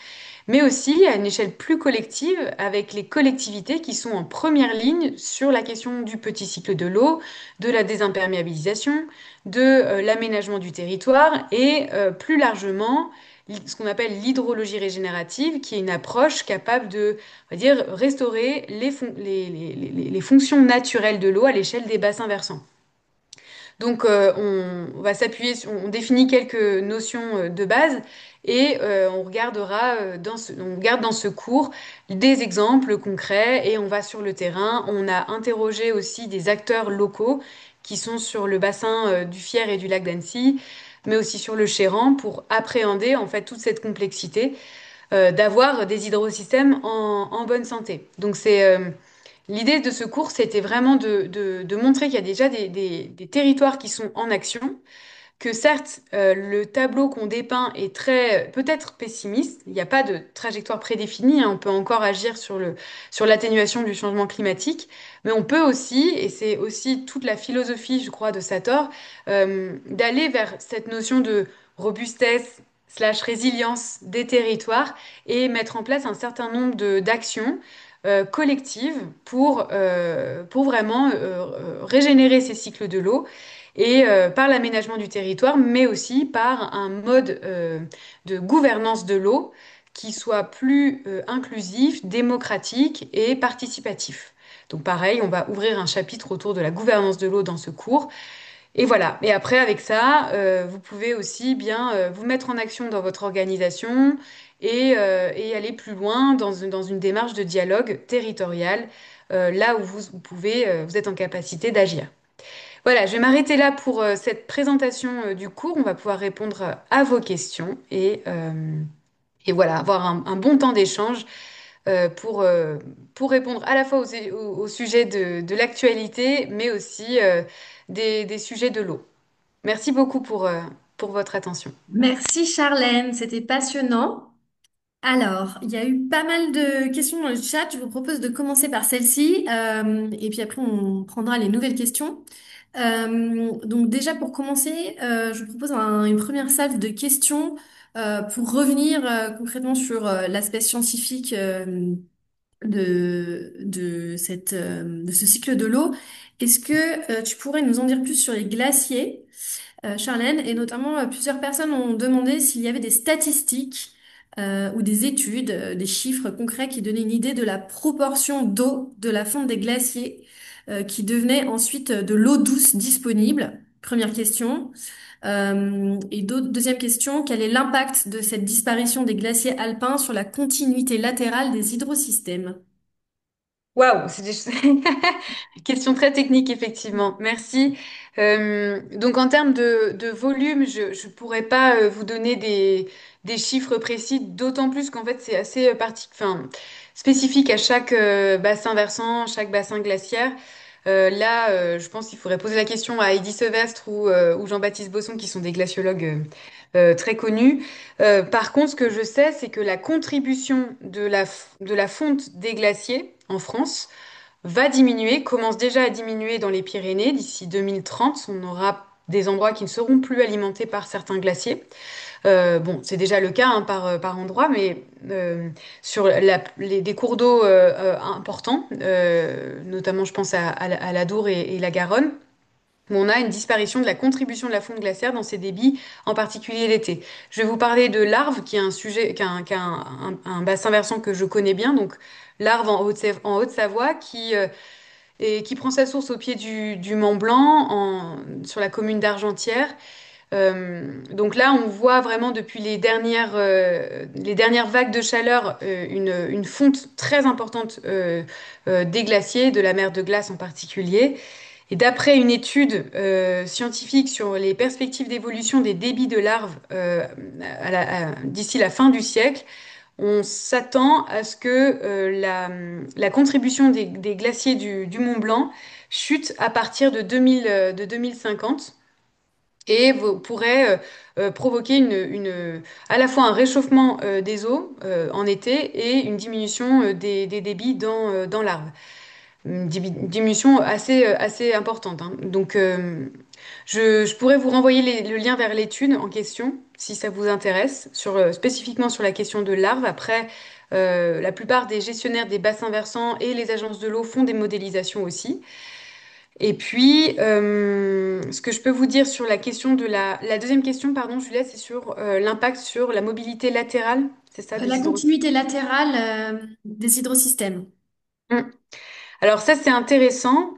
mais aussi à une échelle plus collective avec les collectivités qui sont en première ligne sur la question du petit cycle de l'eau, de la désimperméabilisation, de l'aménagement du territoire et plus largement ce qu'on appelle l'hydrologie régénérative, qui est une approche capable de, on va dire, restaurer les fonctions naturelles de l'eau à l'échelle des bassins versants. Donc, on va s'appuyer, on définit quelques notions de base et on regardera on regarde dans ce cours des exemples concrets et on va sur le terrain. On a interrogé aussi des acteurs locaux qui sont sur le bassin du Fier et du lac d'Annecy, mais aussi sur le Chéran pour appréhender en fait toute cette complexité d'avoir des hydrosystèmes en bonne santé. Donc, l'idée de ce cours, c'était vraiment de montrer qu'il y a déjà des territoires qui sont en action, que certes, le tableau qu'on dépeint est très, peut-être pessimiste, il n'y a pas de trajectoire prédéfinie, hein, on peut encore agir sur l'atténuation du changement climatique, mais on peut aussi, et c'est aussi toute la philosophie, je crois, de Sator, d'aller vers cette notion de robustesse slash résilience des territoires et mettre en place un certain nombre d'actions collectives pour vraiment régénérer ces cycles de l'eau et par l'aménagement du territoire, mais aussi par un mode de gouvernance de l'eau qui soit plus inclusif, démocratique et participatif. Donc pareil, on va ouvrir un chapitre autour de la gouvernance de l'eau dans ce cours. Et voilà. Et après, avec ça, vous pouvez aussi bien vous mettre en action dans votre organisation et aller plus loin dans une démarche de dialogue territorial, là où vous pouvez, vous êtes en capacité d'agir. Voilà, je vais m'arrêter là pour cette présentation du cours. On va pouvoir répondre à vos questions et voilà, avoir un bon temps d'échange euh, pour, euh, pour répondre à la fois au sujet de l'actualité, mais aussi des sujets de l'eau. Merci beaucoup pour votre attention. Merci Charlène, c'était passionnant. Alors, il y a eu pas mal de questions dans le chat. Je vous propose de commencer par celle-ci, et puis après on prendra les nouvelles questions. Donc déjà pour commencer, je vous propose une première salve de questions pour revenir concrètement sur l'aspect scientifique de ce cycle de l'eau. Est-ce que tu pourrais nous en dire plus sur les glaciers? Charlène, et notamment plusieurs personnes ont demandé s'il y avait des statistiques ou des études, des chiffres concrets qui donnaient une idée de la proportion d'eau de la fonte des glaciers qui devenait ensuite de l'eau douce disponible. Première question. Deuxième question, quel est l'impact de cette disparition des glaciers alpins sur la continuité latérale des hydrosystèmes? Waouh, c'est des question très technique, effectivement. Merci. Donc, en termes de volume, je ne pourrais pas vous donner des chiffres précis, d'autant plus qu'en fait, c'est assez enfin, spécifique à chaque bassin versant, chaque bassin glaciaire. Là, je pense qu'il faudrait poser la question à Heidi Sevestre ou Jean-Baptiste Bosson, qui sont des glaciologues très connus. Par contre, ce que je sais, c'est que la contribution de la fonte des glaciers en France va diminuer, commence déjà à diminuer dans les Pyrénées. D'ici 2030, on aura des endroits qui ne seront plus alimentés par certains glaciers. Bon, c'est déjà le cas hein, par endroit, mais sur des cours d'eau importants, notamment je pense à l'Adour et la Garonne, où on a une disparition de la contribution de la fonte glaciaire dans ces débits, en particulier l'été. Je vais vous parler de l'Arve, qui est un sujet, qui a un bassin versant que je connais bien, donc l'Arve en Haute-Savoie, qui prend sa source au pied du Mont Blanc, sur la commune d'Argentière. Donc là, on voit vraiment depuis les dernières vagues de chaleur une fonte très importante des glaciers, de la mer de glace en particulier. Et d'après une étude scientifique sur les perspectives d'évolution des débits de larves d'ici la fin du siècle, on s'attend à ce que la contribution des glaciers du Mont Blanc chute à partir de 2050 et pourrait provoquer à la fois un réchauffement des eaux en été et une diminution des débits dans l'Arve. Une diminution assez importante, hein. Donc, je pourrais vous renvoyer le lien vers l'étude en question, si ça vous intéresse, spécifiquement sur la question de larves. Après, la plupart des gestionnaires des bassins versants et les agences de l'eau font des modélisations aussi. Et puis, ce que je peux vous dire sur la question la deuxième question, pardon, Juliette, c'est sur l'impact sur la mobilité latérale, c'est ça, La des hydrosystèmes. continuité latérale des hydrosystèmes. Alors ça, c'est intéressant.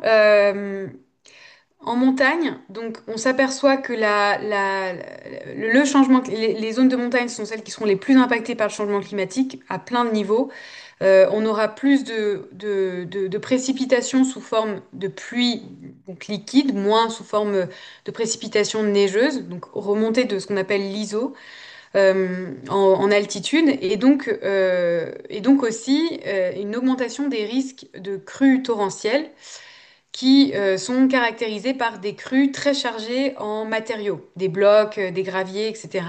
En montagne, donc on s'aperçoit que le changement, les zones de montagne sont celles qui seront les plus impactées par le changement climatique à plein de niveaux. On aura plus de précipitations sous forme de pluie donc liquide, moins sous forme de précipitations neigeuses, donc remontée de ce qu'on appelle l'ISO en altitude, et donc aussi une augmentation des risques de crues torrentielles qui sont caractérisés par des crues très chargées en matériaux, des blocs, des graviers, etc.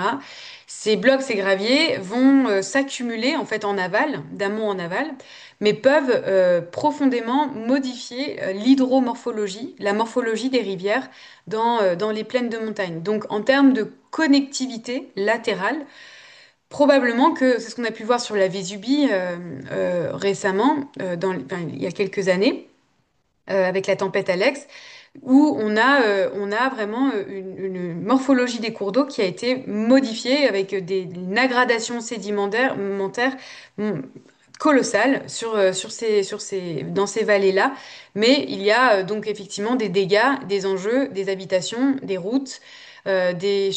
Ces blocs, ces graviers vont s'accumuler en fait en aval, d'amont en aval, mais peuvent profondément modifier l'hydromorphologie, la morphologie des rivières dans les plaines de montagne. Donc en termes de connectivité latérale, probablement que c'est ce qu'on a pu voir sur la Vésubie récemment, il y a quelques années avec la tempête Alex, où on a vraiment une morphologie des cours d'eau qui a été modifiée avec une aggradation sédimentaire mm, colossale dans ces vallées-là. Mais il y a donc effectivement des dégâts, des enjeux, des habitations, des routes. On va dire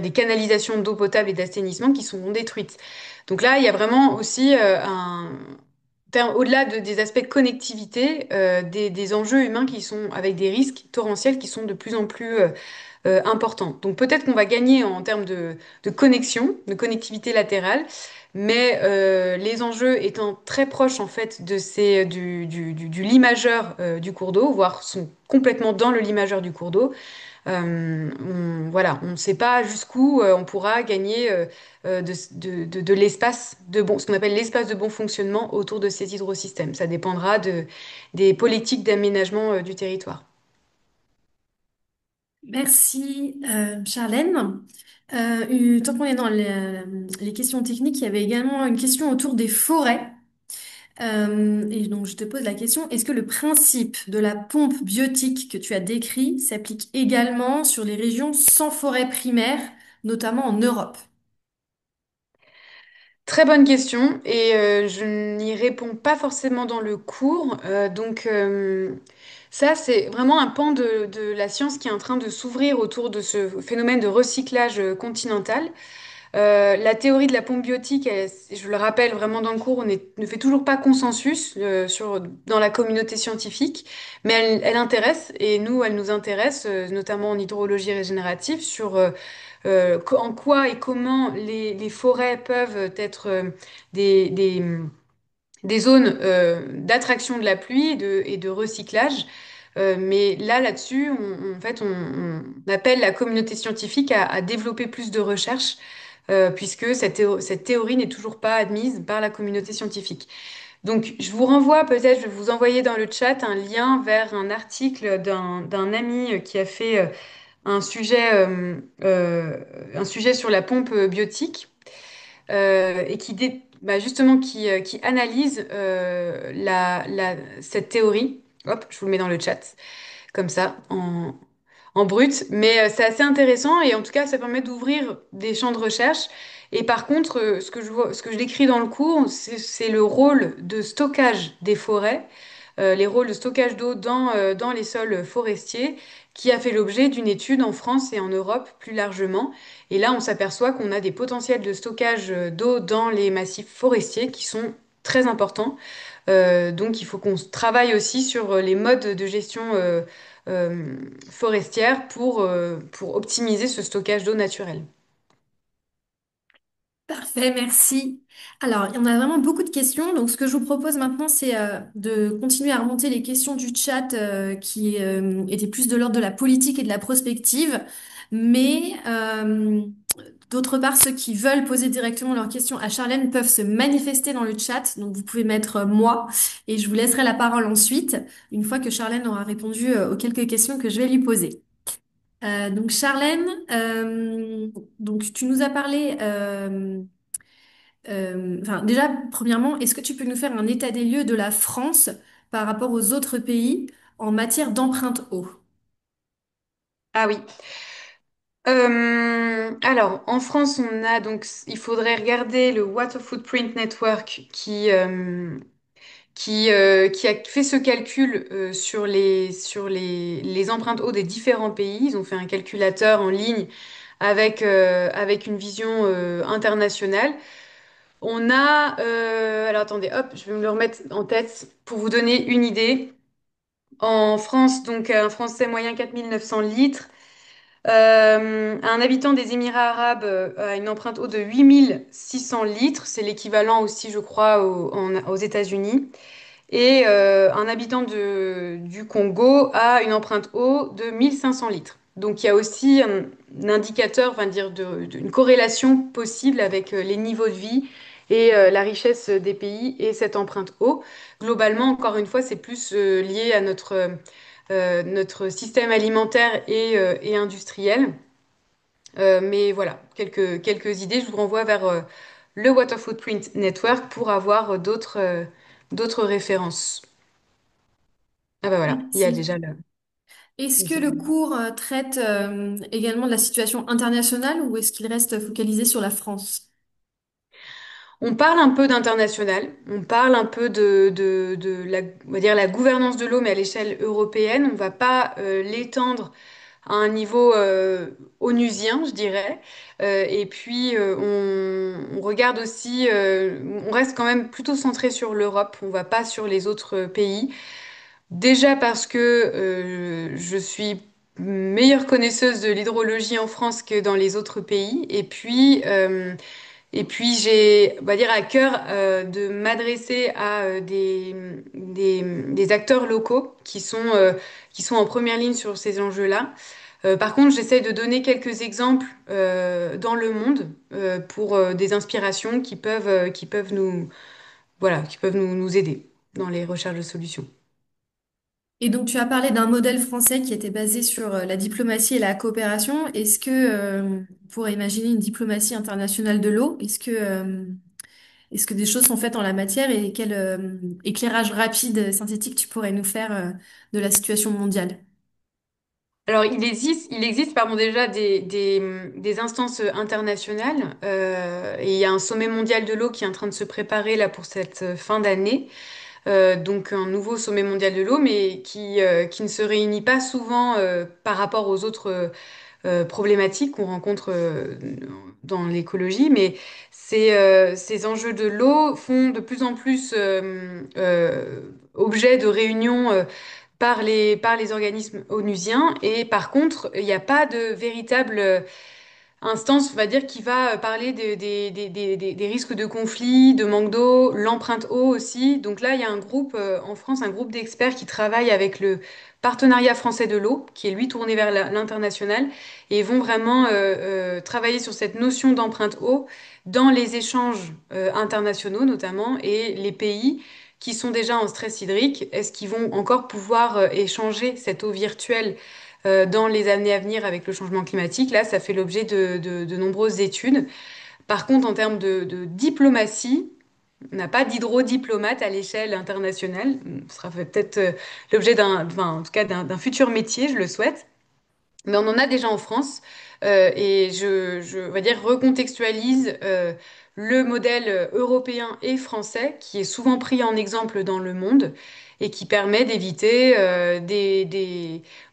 des canalisations d'eau potable et d'assainissement qui sont détruites. Donc là, il y a vraiment aussi au-delà des aspects de connectivité, des enjeux humains qui sont avec des risques torrentiels qui sont de plus en plus importants. Donc peut-être qu'on va gagner en termes de connexion, de connectivité latérale, mais les enjeux étant très proches en fait du limageur du cours d'eau, voire sont complètement dans le limageur du cours d'eau, voilà, on ne sait pas jusqu'où on pourra gagner de l'espace ce qu'on appelle l'espace de bon fonctionnement autour de ces hydrosystèmes. Ça dépendra des politiques d'aménagement du territoire. Merci, Charlène. Tant qu'on est dans les questions techniques, il y avait également une question autour des forêts. Et donc, je te pose la question, est-ce que le principe de la pompe biotique que tu as décrit s'applique également sur les régions sans forêt primaire, notamment en Europe? Très bonne question et je n'y réponds pas forcément dans le cours. Ça, c'est vraiment un pan de la science qui est en train de s'ouvrir autour de ce phénomène de recyclage continental. La théorie de la pompe biotique, je le rappelle vraiment dans le cours, ne fait toujours pas consensus dans la communauté scientifique, mais elle intéresse, et nous, elle nous intéresse, notamment en hydrologie régénérative, en quoi et comment les forêts peuvent être des, des, des zones d'attraction de la pluie et de recyclage. Mais là-dessus, en fait, on appelle la communauté scientifique à développer plus de recherches, puisque cette théorie n'est toujours pas admise par la communauté scientifique. Donc, je vous renvoie peut-être, je vais vous envoyer dans le chat un lien vers un article d'un ami qui a fait un sujet sur la pompe biotique et justement qui analyse cette théorie. Hop, je vous le mets dans le chat, comme ça, en brut. Mais c'est assez intéressant et en tout cas, ça permet d'ouvrir des champs de recherche. Et par contre, ce que je décris dans le cours, c'est le rôle de stockage des forêts, les rôles de stockage d'eau dans les sols forestiers, qui a fait l'objet d'une étude en France et en Europe plus largement. Et là, on s'aperçoit qu'on a des potentiels de stockage d'eau dans les massifs forestiers qui sont très important. Donc il faut qu'on travaille aussi sur les modes de gestion forestière pour optimiser ce stockage d'eau naturelle. Parfait, merci. Alors, il y en a vraiment beaucoup de questions. Donc, ce que je vous propose maintenant, c'est de continuer à remonter les questions du chat qui étaient plus de l'ordre de la politique et de la prospective. Mais d'autre part, ceux qui veulent poser directement leurs questions à Charlène peuvent se manifester dans le chat. Donc, vous pouvez mettre moi et je vous laisserai la parole ensuite, une fois que Charlène aura répondu aux quelques questions que je vais lui poser. Donc, Charlène, donc tu nous as parlé. Enfin, déjà, premièrement, est-ce que tu peux nous faire un état des lieux de la France par rapport aux autres pays en matière d'empreinte eau? Ah oui. Alors, en France, on a donc, il faudrait regarder le Water Footprint Network qui a fait ce calcul sur les empreintes eau des différents pays. Ils ont fait un calculateur en ligne avec une vision internationale. On a, alors attendez, hop, je vais me le remettre en tête pour vous donner une idée. En France, donc un Français moyen 4 900 litres. Un habitant des Émirats arabes a une empreinte eau de 8 600 litres. C'est l'équivalent aussi, je crois, aux États-Unis. Et un habitant du Congo a une empreinte eau de 1 500 litres. Donc il y a aussi un indicateur, enfin dire, une corrélation possible avec les niveaux de vie et la richesse des pays et cette empreinte eau. Globalement, encore une fois, c'est plus lié à notre système alimentaire et industriel. Mais voilà, quelques idées. Je vous renvoie vers le Water Footprint Network pour avoir d'autres références. Ah bah voilà, il y a Merci. déjà le... Est-ce que le cours traite également de la situation internationale ou est-ce qu'il reste focalisé sur la France? On parle un peu d'international, on parle un peu de la, on va dire la gouvernance de l'eau, mais à l'échelle européenne. On va pas l'étendre à un niveau onusien, je dirais. Et puis, on regarde aussi, on reste quand même plutôt centré sur l'Europe, on va pas sur les autres pays. Déjà parce que je suis meilleure connaisseuse de l'hydrologie en France que dans les autres pays. Et puis j'ai, on va dire, à cœur de m'adresser à des acteurs locaux qui sont en première ligne sur ces enjeux-là. Par contre, j'essaie de donner quelques exemples dans le monde pour des inspirations qui peuvent voilà, qui peuvent nous aider dans les recherches de solutions. Et donc, tu as parlé d'un modèle français qui était basé sur la diplomatie et la coopération. Est-ce que on pourrait imaginer une diplomatie internationale de l'eau? Est-ce que des choses sont faites en la matière et quel éclairage rapide, synthétique tu pourrais nous faire de la situation mondiale? Alors, il existe pardon, déjà des instances internationales et il y a un sommet mondial de l'eau qui est en train de se préparer là pour cette fin d'année. Donc un nouveau sommet mondial de l'eau, mais qui ne se réunit pas souvent par rapport aux autres problématiques qu'on rencontre dans l'écologie. Mais ces enjeux de l'eau font de plus en plus objet de réunions par les organismes onusiens. Et par contre, il n'y a pas de véritable instance, on va dire, qui va parler des risques de conflit, de manque d'eau, l'empreinte eau aussi. Donc là, il y a un groupe en France, un groupe d'experts qui travaille avec le Partenariat français de l'eau, qui est lui tourné vers l'international, et vont vraiment travailler sur cette notion d'empreinte eau dans les échanges internationaux notamment, et les pays qui sont déjà en stress hydrique, est-ce qu'ils vont encore pouvoir échanger cette eau virtuelle dans les années à venir avec le changement climatique? Là, ça fait l'objet de nombreuses études. Par contre, en termes de diplomatie, on n'a pas d'hydrodiplomate à l'échelle internationale. Ce sera peut-être l'objet enfin, en tout cas d'un futur métier, je le souhaite. Mais on en a déjà en France et je on va dire, recontextualise le modèle européen et français qui est souvent pris en exemple dans le monde et qui permet d'éviter on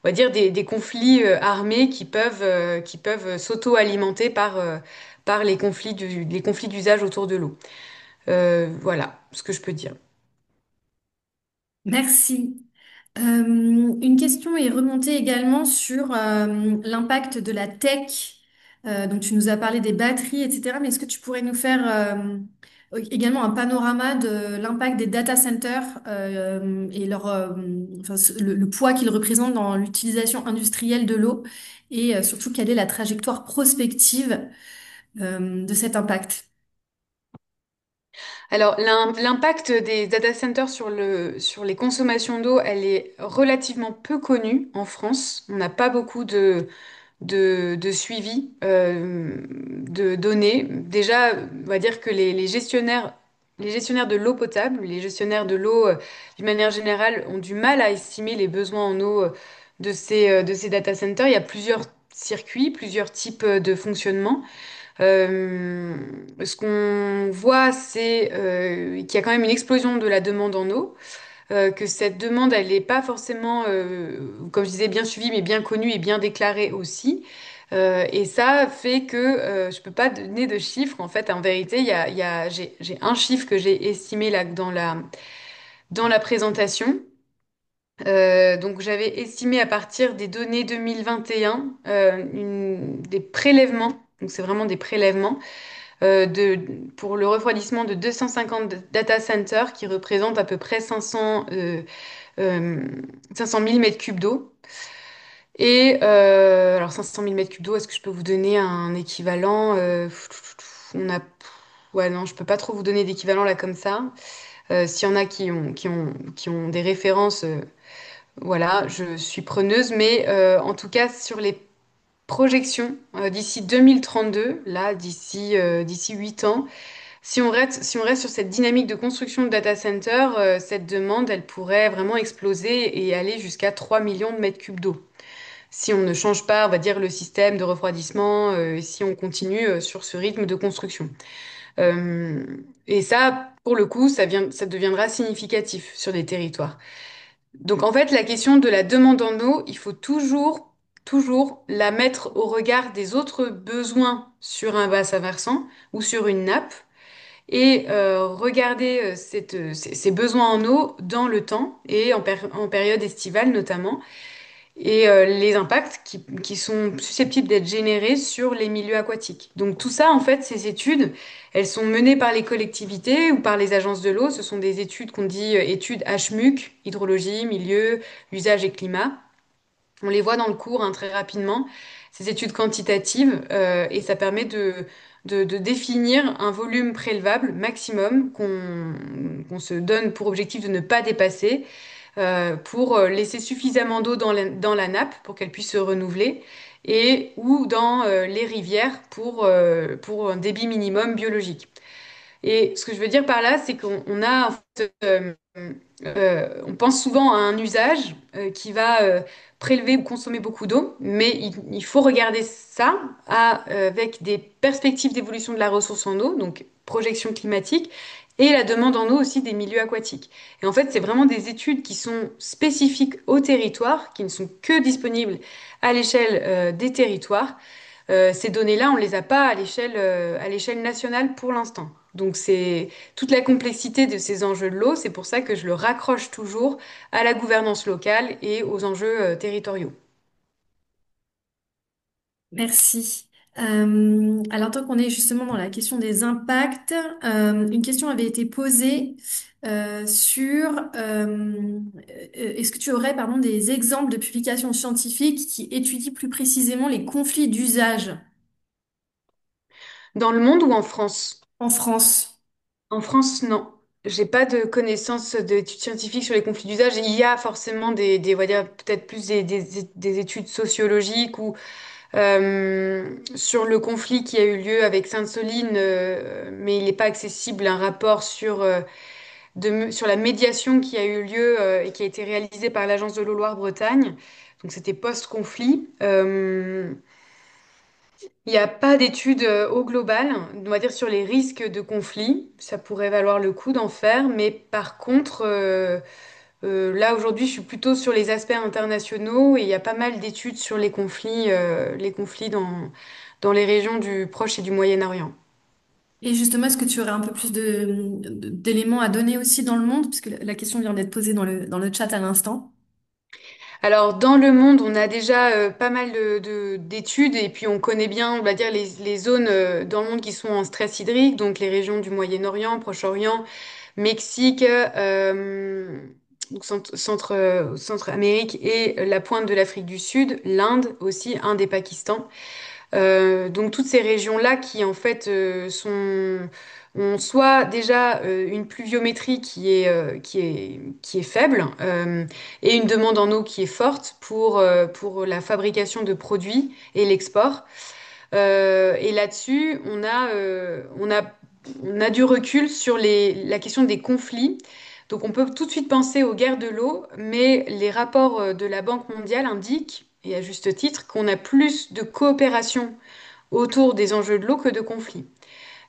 va dire des conflits armés qui peuvent s'auto-alimenter par les conflits d'usage autour de l'eau. Voilà ce que je peux dire. Merci. Une question est remontée également sur l'impact de la tech. Donc tu nous as parlé des batteries, etc. Mais est-ce que tu pourrais nous faire également un panorama de l'impact des data centers et enfin, le poids qu'ils représentent dans l'utilisation industrielle de l'eau et surtout quelle est la trajectoire prospective de cet impact? Alors, l'impact des data centers sur les consommations d'eau, elle est relativement peu connue en France. On n'a pas beaucoup de suivi de données. Déjà, on va dire que les gestionnaires de l'eau potable, les gestionnaires de l'eau d'une manière générale, ont du mal à estimer les besoins en eau de ces data centers. Il y a plusieurs circuits, plusieurs types de fonctionnement. Ce qu'on voit, c'est qu'il y a quand même une explosion de la demande en eau, que cette demande, elle n'est pas forcément, comme je disais, bien suivie, mais bien connue et bien déclarée aussi. Et ça fait que je peux pas donner de chiffres. En fait, en vérité, j'ai un chiffre que j'ai estimé là dans la présentation. Donc j'avais estimé à partir des données 2021 des prélèvements, donc c'est vraiment des prélèvements pour le refroidissement de 250 data centers qui représentent à peu près 500 000 mètres cubes d'eau. Et alors 500 000 mètres cubes d'eau, est-ce que je peux vous donner un équivalent? On a, ouais, non, je peux pas trop vous donner d'équivalent là comme ça. S'il y en a qui ont des références, voilà, je suis preneuse. Mais en tout cas, sur les projections d'ici 2032, là, d'ici 8 ans, si on reste sur cette dynamique de construction de data center, cette demande, elle pourrait vraiment exploser et aller jusqu'à 3 millions de mètres cubes d'eau. Si on ne change pas, on va dire, le système de refroidissement, si on continue sur ce rythme de construction. Euh, et ça, pour le coup, ça deviendra significatif sur des territoires. Donc en fait, la question de la demande en eau, il faut toujours la mettre au regard des autres besoins sur un bassin versant ou sur une nappe et regarder ces besoins en eau dans le temps et en période estivale notamment, et les impacts qui sont susceptibles d'être générés sur les milieux aquatiques. Donc tout ça, en fait, ces études, elles sont menées par les collectivités ou par les agences de l'eau. Ce sont des études qu'on dit études HMUC, hydrologie, milieu, usage et climat. On les voit dans le cours hein, très rapidement, ces études quantitatives, et ça permet de définir un volume prélevable maximum qu'on se donne pour objectif de ne pas dépasser, pour laisser suffisamment d'eau dans la nappe pour qu'elle puisse se renouveler, et ou dans les rivières pour un débit minimum biologique. Et ce que je veux dire par là, c'est qu'on a, en fait, on pense souvent à un usage qui va prélever ou consommer beaucoup d'eau, mais il faut regarder ça avec des perspectives d'évolution de la ressource en eau, donc projection climatique, et la demande en eau aussi des milieux aquatiques. Et en fait, c'est vraiment des études qui sont spécifiques au territoire, qui ne sont que disponibles à l'échelle des territoires. Ces données-là, on ne les a pas à l'échelle nationale pour l'instant. Donc c'est toute la complexité de ces enjeux de l'eau, c'est pour ça que je le raccroche toujours à la gouvernance locale et aux enjeux territoriaux. Merci. Alors, tant qu'on est justement dans la question des impacts, une question avait été posée sur est-ce que tu aurais, pardon, des exemples de publications scientifiques qui étudient plus précisément les conflits d'usage Dans le monde ou en France? en France? En France, non. J'ai pas de connaissances d'études scientifiques sur les conflits d'usage. Il y a forcément on va dire peut-être plus des études sociologiques ou sur le conflit qui a eu lieu avec Sainte-Soline, mais il n'est pas accessible un rapport sur la médiation qui a eu lieu et qui a été réalisée par l'Agence de l'eau Loire-Bretagne. Donc c'était post-conflit. Il n'y a pas d'études au global, on va dire sur les risques de conflit. Ça pourrait valoir le coup d'en faire, mais par contre, là aujourd'hui, je suis plutôt sur les aspects internationaux et il y a pas mal d'études sur les conflits dans les régions du Proche et du Moyen-Orient. Et justement, est-ce que tu aurais un peu plus d'éléments à donner aussi dans le monde, puisque la question vient d'être posée dans le chat à l'instant. Alors, dans le monde, on a déjà pas mal d'études et puis on connaît bien, on va dire, les zones dans le monde qui sont en stress hydrique, donc les régions du Moyen-Orient, Proche-Orient, Mexique, donc Centre-Amérique et la pointe de l'Afrique du Sud, l'Inde aussi, Inde et Pakistan. Donc toutes ces régions-là qui en fait ont soit déjà une pluviométrie qui est faible et une demande en eau qui est forte pour la fabrication de produits et l'export. Et là-dessus, on a du recul sur la question des conflits. Donc on peut tout de suite penser aux guerres de l'eau, mais les rapports de la Banque mondiale indiquent, et à juste titre, qu'on a plus de coopération autour des enjeux de l'eau que de conflits.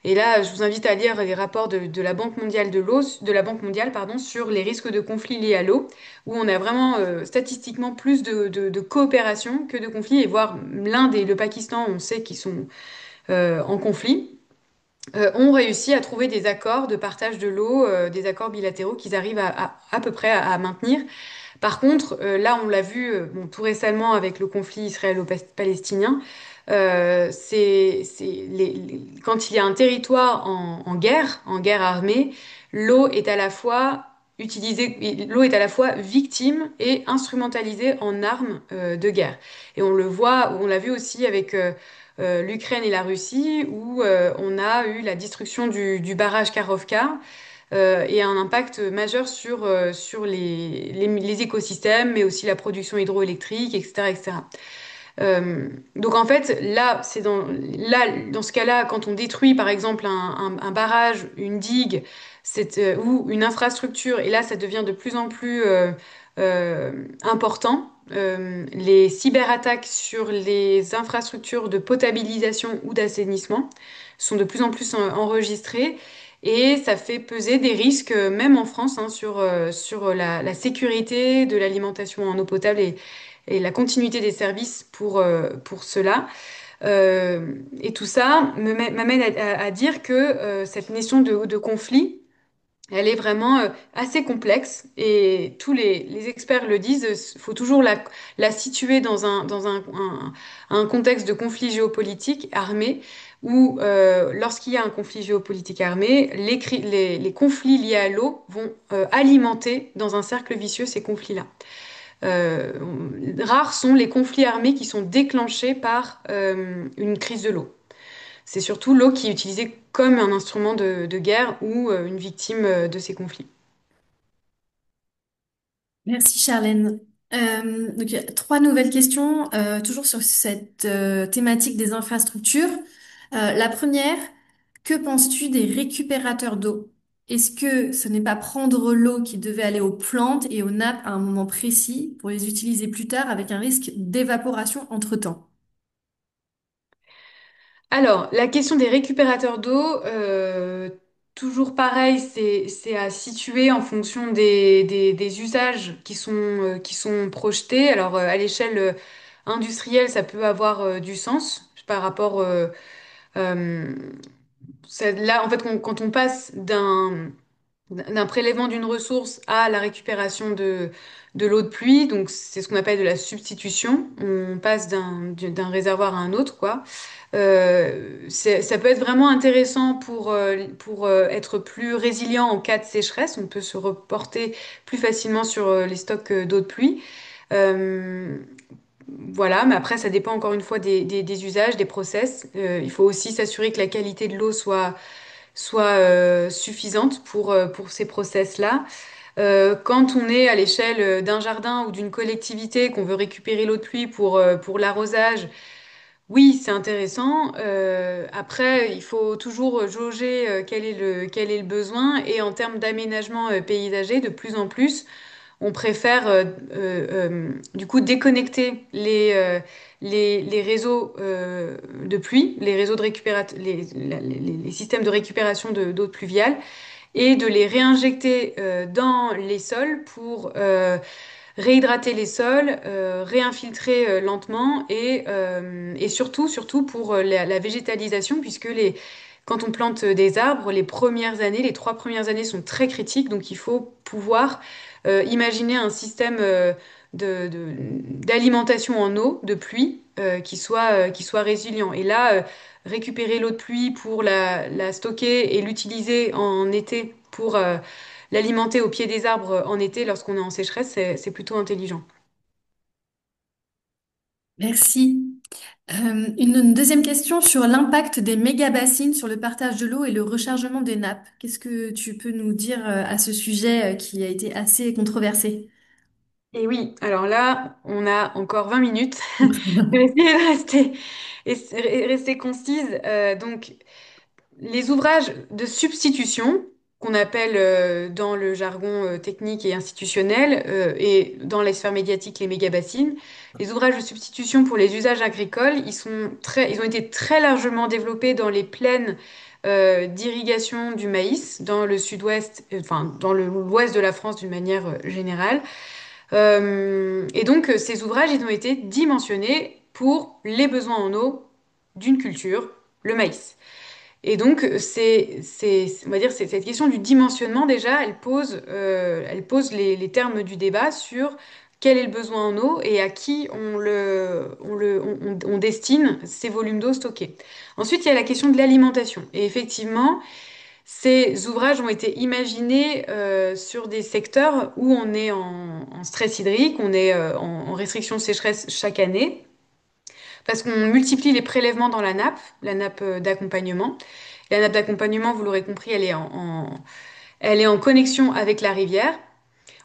Et là, je vous invite à lire les rapports de la Banque mondiale de la Banque mondiale, pardon, sur les risques de conflits liés à l'eau, où on a vraiment statistiquement plus de coopération que de conflits, et voire l'Inde et le Pakistan, on sait qu'ils sont en conflit, ont réussi à trouver des accords de partage de l'eau, des accords bilatéraux qu'ils arrivent à peu près à maintenir. Par contre, là, on l'a vu bon, tout récemment avec le conflit israélo-palestinien, quand il y a un territoire en guerre armée, l'eau est à la fois l'eau est à la fois victime et instrumentalisée en arme de guerre. Et on le voit, on l'a vu aussi avec l'Ukraine et la Russie, où on a eu la destruction du barrage Karovka et un impact majeur sur les écosystèmes, mais aussi la production hydroélectrique, etc., etc. Donc en fait, dans ce cas-là, quand on détruit par exemple un barrage, une digue, ou une infrastructure, et là ça devient de plus en plus important, les cyberattaques sur les infrastructures de potabilisation ou d'assainissement sont de plus en plus enregistrées. Et ça fait peser des risques, même en France, hein, sur la sécurité de l'alimentation en eau potable et la continuité des services pour cela. Et tout ça m'amène à dire que cette notion de conflit, elle est vraiment assez complexe et tous les experts le disent, il faut toujours la situer un contexte de conflit géopolitique armé où lorsqu'il y a un conflit géopolitique armé, les conflits liés à l'eau vont alimenter dans un cercle vicieux ces conflits-là. Euh, Rares sont les conflits armés qui sont déclenchés par une crise de l'eau. C'est surtout l'eau qui est utilisée comme un instrument de guerre ou une victime de ces conflits. Merci Charlène. Donc, il y a trois nouvelles questions, toujours sur cette thématique des infrastructures. La première, que penses-tu des récupérateurs d'eau? Est-ce que ce n'est pas prendre l'eau qui devait aller aux plantes et aux nappes à un moment précis pour les utiliser plus tard avec un risque d'évaporation entre-temps? Alors, la question des récupérateurs d'eau, toujours pareil, c'est à situer en fonction des usages qui sont projetés. Alors, à l'échelle industrielle, ça peut avoir du sens par rapport... euh, là, en fait, quand on passe d'un prélèvement d'une ressource à la récupération de l'eau de pluie, donc c'est ce qu'on appelle de la substitution, on passe d'un réservoir à un autre, quoi. Ça peut être vraiment intéressant pour être plus résilient en cas de sécheresse. On peut se reporter plus facilement sur les stocks d'eau de pluie. Euh, voilà, mais après, ça dépend encore une fois des usages, des process. Il faut aussi s'assurer que la qualité de l'eau soit suffisante pour ces process-là. Quand on est à l'échelle d'un jardin ou d'une collectivité, qu'on veut récupérer l'eau de pluie pour l'arrosage, oui, c'est intéressant. Après, il faut toujours jauger quel est le besoin. Et en termes d'aménagement paysager, de plus en plus, on préfère du coup déconnecter les réseaux de pluie, les réseaux de récupération, les systèmes de récupération d'eau pluviale et de les réinjecter dans les sols pour réhydrater les sols, réinfiltrer lentement et surtout pour la végétalisation puisque quand on plante des arbres, les premières années, les 3 premières années sont très critiques, donc il faut pouvoir imaginer un système d'alimentation en eau, de pluie, qui soit résilient. Et là, récupérer l'eau de pluie pour la stocker et l'utiliser en été pour l'alimenter au pied des arbres en été lorsqu'on est en sécheresse, c'est plutôt intelligent. Merci. Une deuxième question sur l'impact des méga-bassines sur le partage de l'eau et le rechargement des nappes. Qu'est-ce que tu peux nous dire à ce sujet qui a été assez controversé? Et oui, alors là, on a encore 20 minutes. Je vais essayer de rester concise. Donc, les ouvrages de substitution, qu'on appelle dans le jargon technique et institutionnel, et dans les sphères médiatiques les méga-bassines, les ouvrages de substitution pour les usages agricoles, ils ont été très largement développés dans les plaines d'irrigation du maïs, dans le sud-ouest, enfin dans l'ouest de la France d'une manière générale. Et donc, ces ouvrages, ils ont été dimensionnés pour les besoins en eau d'une culture, le maïs. Et donc, on va dire, cette question du dimensionnement, déjà, elle pose les termes du débat sur quel est le besoin en eau et à qui on destine ces volumes d'eau stockés. Ensuite, il y a la question de l'alimentation. Et effectivement, ces ouvrages ont été imaginés sur des secteurs où on est en stress hydrique, on est en restriction de sécheresse chaque année, parce qu'on multiplie les prélèvements dans la nappe d'accompagnement. La nappe d'accompagnement, vous l'aurez compris, elle est en connexion avec la rivière.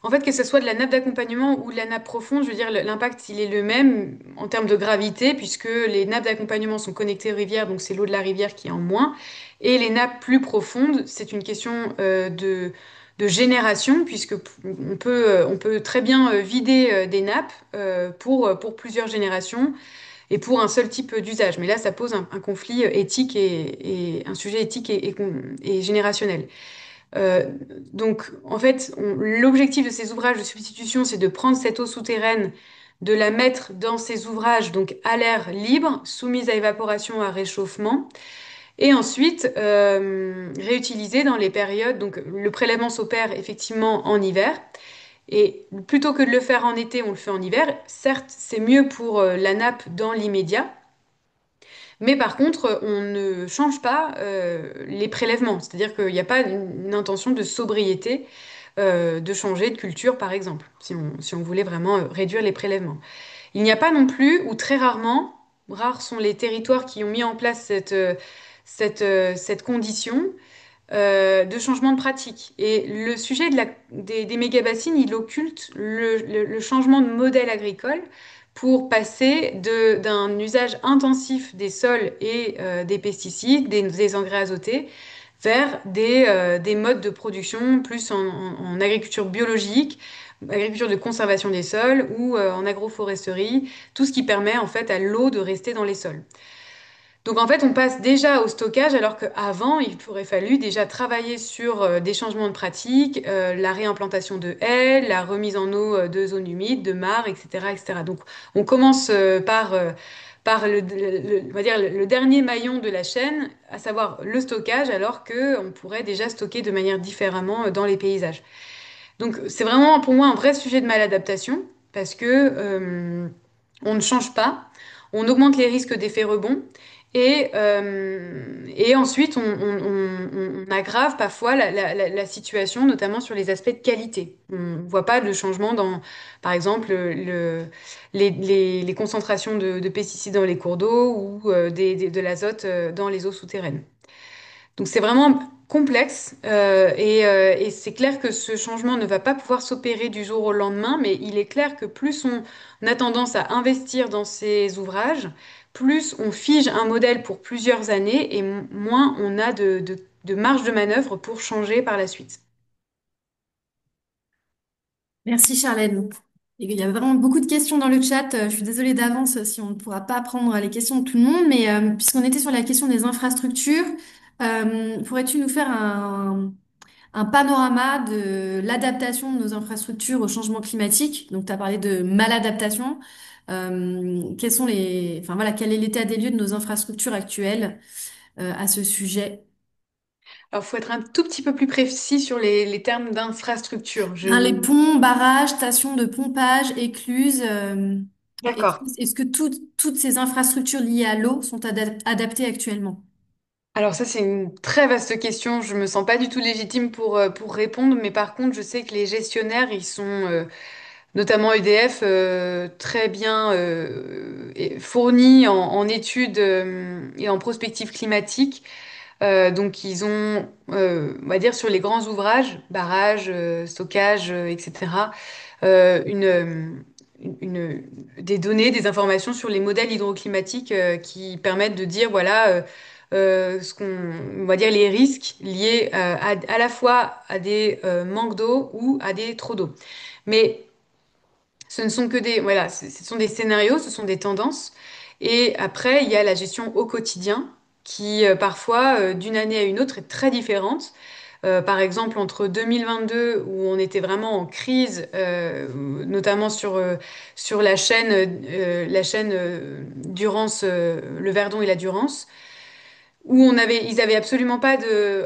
En fait, que ce soit de la nappe d'accompagnement ou de la nappe profonde, je veux dire, l'impact, il est le même en termes de gravité, puisque les nappes d'accompagnement sont connectées aux rivières, donc c'est l'eau de la rivière qui est en moins. Et les nappes plus profondes, c'est une question de génération, puisque on peut très bien vider des nappes pour plusieurs générations et pour un seul type d'usage. Mais là, ça pose un conflit éthique et un sujet éthique et générationnel. Euh, donc, en fait, l'objectif de ces ouvrages de substitution, c'est de prendre cette eau souterraine, de la mettre dans ces ouvrages, donc à l'air libre, soumise à évaporation, à réchauffement, et ensuite réutiliser dans les périodes. Donc, le prélèvement s'opère effectivement en hiver. Et plutôt que de le faire en été, on le fait en hiver. Certes, c'est mieux pour la nappe dans l'immédiat, mais par contre, on ne change pas les prélèvements. C'est-à-dire qu'il n'y a pas une intention de sobriété, de changer de culture, par exemple, si on voulait vraiment réduire les prélèvements. Il n'y a pas non plus, ou très rarement, rares sont les territoires qui ont mis en place cette condition de changement de pratique. Et le sujet des méga-bassines, il occulte le changement de modèle agricole pour passer d'un usage intensif des sols et des pesticides, des engrais azotés, vers des modes de production plus en agriculture biologique, agriculture de conservation des sols ou en agroforesterie, tout ce qui permet en fait à l'eau de rester dans les sols. Donc en fait, on passe déjà au stockage alors qu'avant, il aurait fallu déjà travailler sur des changements de pratiques, la réimplantation de haies, la remise en eau de zones humides, de mares, etc., etc. Donc on commence par on va dire le dernier maillon de la chaîne, à savoir le stockage, alors que on pourrait déjà stocker de manière différemment dans les paysages. Donc c'est vraiment pour moi un vrai sujet de maladaptation parce que on ne change pas, on augmente les risques d'effets rebond et ensuite on aggrave parfois la situation, notamment sur les aspects de qualité. On ne voit pas de changement dans, par exemple, les concentrations de pesticides dans les cours d'eau ou de l'azote dans les eaux souterraines. Donc c'est vraiment complexe et c'est clair que ce changement ne va pas pouvoir s'opérer du jour au lendemain, mais il est clair que plus on a tendance à investir dans ces ouvrages, plus on fige un modèle pour plusieurs années et moins on a de marge de manœuvre pour changer par la suite. Merci Charlène. Il y a vraiment beaucoup de questions dans le chat. Je suis désolée d'avance si on ne pourra pas prendre les questions de tout le monde, mais puisqu'on était sur la question des infrastructures, pourrais-tu nous faire un panorama de l'adaptation de nos infrastructures au changement climatique? Donc, tu as parlé de maladaptation. Quels sont enfin voilà, quel est l'état des lieux de nos infrastructures actuelles à ce sujet? Alors, faut être un tout petit peu plus précis sur les termes d'infrastructure. Ben, les ponts, barrages, stations de pompage, écluses. D'accord. Est-ce que toutes ces infrastructures liées à l'eau sont adaptées actuellement? Alors ça, c'est une très vaste question. Je me sens pas du tout légitime pour répondre, mais par contre, je sais que les gestionnaires, ils sont, notamment EDF, très bien fournis en études et en prospective climatique. Donc ils ont, on va dire, sur les grands ouvrages, barrages, stockage, etc., euh, une, euh, une- des données, des informations sur les modèles hydroclimatiques qui permettent de dire, voilà, on va dire les risques liés à la fois à des manques d'eau ou à des trop d'eau. Mais ce ne sont que des, voilà, ce sont des scénarios, ce sont des tendances. Et après, il y a la gestion au quotidien qui, parfois, d'une année à une autre, est très différente. Par exemple, entre 2022, où on était vraiment en crise, notamment sur la chaîne Durance, le Verdon et la Durance, où ils avaient absolument pas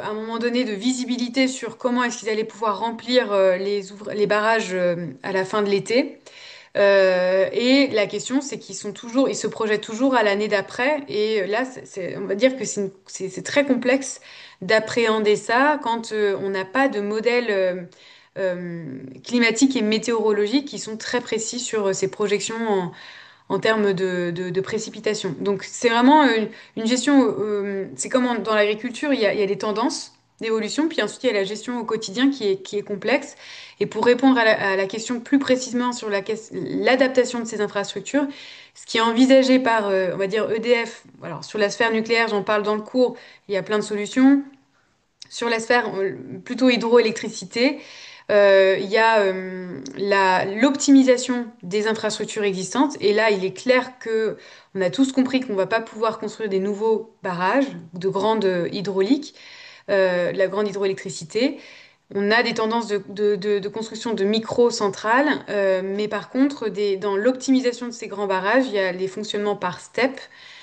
à un moment donné, de visibilité sur comment est-ce qu'ils allaient pouvoir remplir les barrages à la fin de l'été. Et la question, c'est ils se projettent toujours à l'année d'après. Et là, on va dire que c'est très complexe d'appréhender ça quand on n'a pas de modèle climatique et météorologique qui sont très précis sur ces projections en termes de précipitation. Donc c'est vraiment une gestion, c'est comme dans l'agriculture, il y a des tendances d'évolution, puis ensuite il y a la gestion au quotidien qui est complexe. Et pour répondre à la question plus précisément sur l'adaptation de ces infrastructures, ce qui est envisagé par, on va dire, EDF, alors sur la sphère nucléaire, j'en parle dans le cours, il y a plein de solutions. Sur la sphère plutôt hydroélectricité, il y a l'optimisation des infrastructures existantes. Et là, il est clair que on a tous compris qu'on va pas pouvoir construire des nouveaux barrages de grande hydraulique, de la grande hydroélectricité. On a des tendances de construction de micro-centrales, mais par contre, dans l'optimisation de ces grands barrages, il y a les fonctionnements par STEP,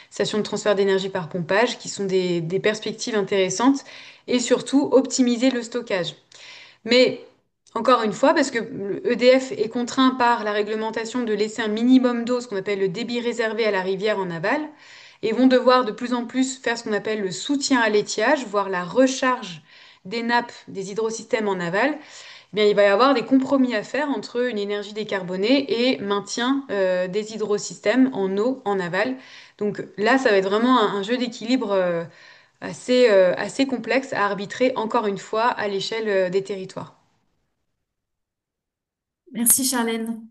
stations de transfert d'énergie par pompage, qui sont des perspectives intéressantes, et surtout optimiser le stockage. Mais encore une fois, parce que EDF est contraint par la réglementation de laisser un minimum d'eau, ce qu'on appelle le débit réservé à la rivière en aval, et vont devoir de plus en plus faire ce qu'on appelle le soutien à l'étiage, voire la recharge des nappes des hydrosystèmes en aval, eh bien, il va y avoir des compromis à faire entre une énergie décarbonée et maintien des hydrosystèmes en eau, en aval. Donc là, ça va être vraiment un jeu d'équilibre assez complexe à arbitrer, encore une fois, à l'échelle des territoires. Merci Charlène.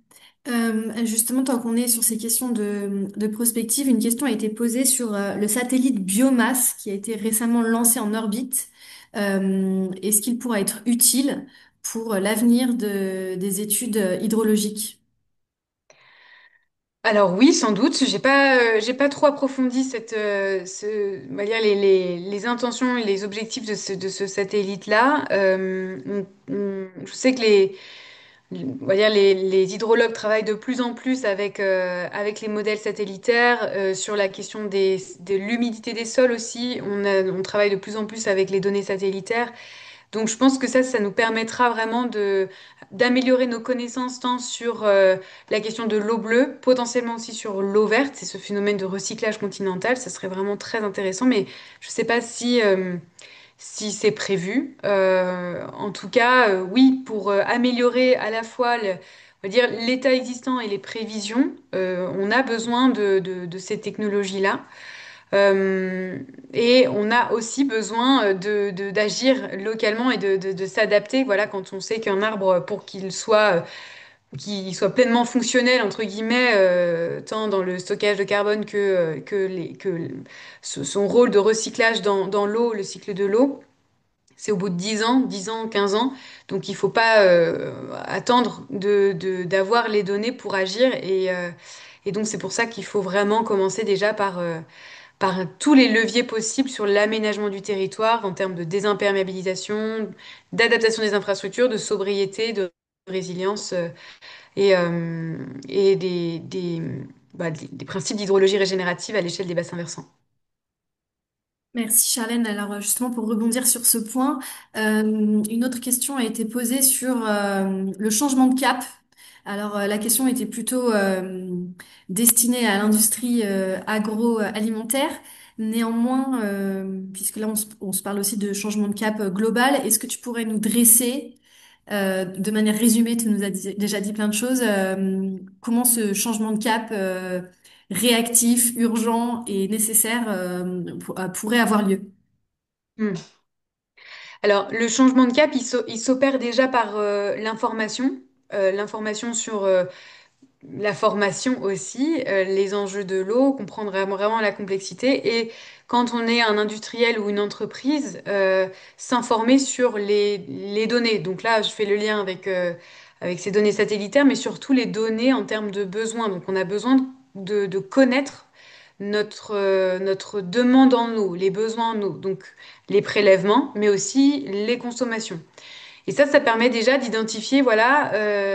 Justement, tant qu'on est sur ces questions de prospective, une question a été posée sur le satellite Biomasse qui a été récemment lancé en orbite. Est-ce qu'il pourra être utile pour l'avenir des études hydrologiques? Alors oui, sans doute. J'ai pas trop approfondi on va dire les intentions et les objectifs de ce satellite-là. Je sais que on va dire les hydrologues travaillent de plus en plus avec les modèles satellitaires sur la question de l'humidité des sols aussi. On travaille de plus en plus avec les données satellitaires. Donc je pense que ça nous permettra vraiment d'améliorer nos connaissances tant sur la question de l'eau bleue, potentiellement aussi sur l'eau verte, c'est ce phénomène de recyclage continental, ça serait vraiment très intéressant, mais je ne sais pas si c'est prévu. En tout cas, oui, pour améliorer à la fois on va dire, l'état existant et les prévisions, on a besoin de ces technologies-là. Euh, et on a aussi besoin d'agir localement et de s'adapter. Voilà, quand on sait qu'un arbre, pour qu'il soit pleinement fonctionnel, entre guillemets, tant dans le stockage de carbone que son rôle de recyclage dans l'eau, le cycle de l'eau, c'est au bout de 10 ans, 15 ans. Donc il faut pas attendre d'avoir les données pour agir. Et donc c'est pour ça qu'il faut vraiment commencer déjà par tous les leviers possibles sur l'aménagement du territoire en termes de désimperméabilisation, d'adaptation des infrastructures, de sobriété, de résilience et des principes d'hydrologie régénérative à l'échelle des bassins versants. Merci Charlène. Alors justement pour rebondir sur ce point, une autre question a été posée sur le changement de cap. Alors la question était plutôt destinée à l'industrie agroalimentaire. Néanmoins, puisque là on se parle aussi de changement de cap global, est-ce que tu pourrais nous dresser de manière résumée, tu nous as déjà dit plein de choses, comment ce changement de cap réactif, urgent et nécessaire pourrait avoir lieu? Hmm. Alors, le changement de cap, il s'opère déjà par l'information sur la formation aussi, les enjeux de l'eau, comprendre vraiment la complexité. Et quand on est un industriel ou une entreprise, s'informer sur les données. Donc là, je fais le lien avec ces données satellitaires, mais surtout les données en termes de besoins. Donc on a besoin de connaître notre demande en eau, les besoins en eau, donc les prélèvements, mais aussi les consommations. Et ça permet déjà d'identifier, voilà,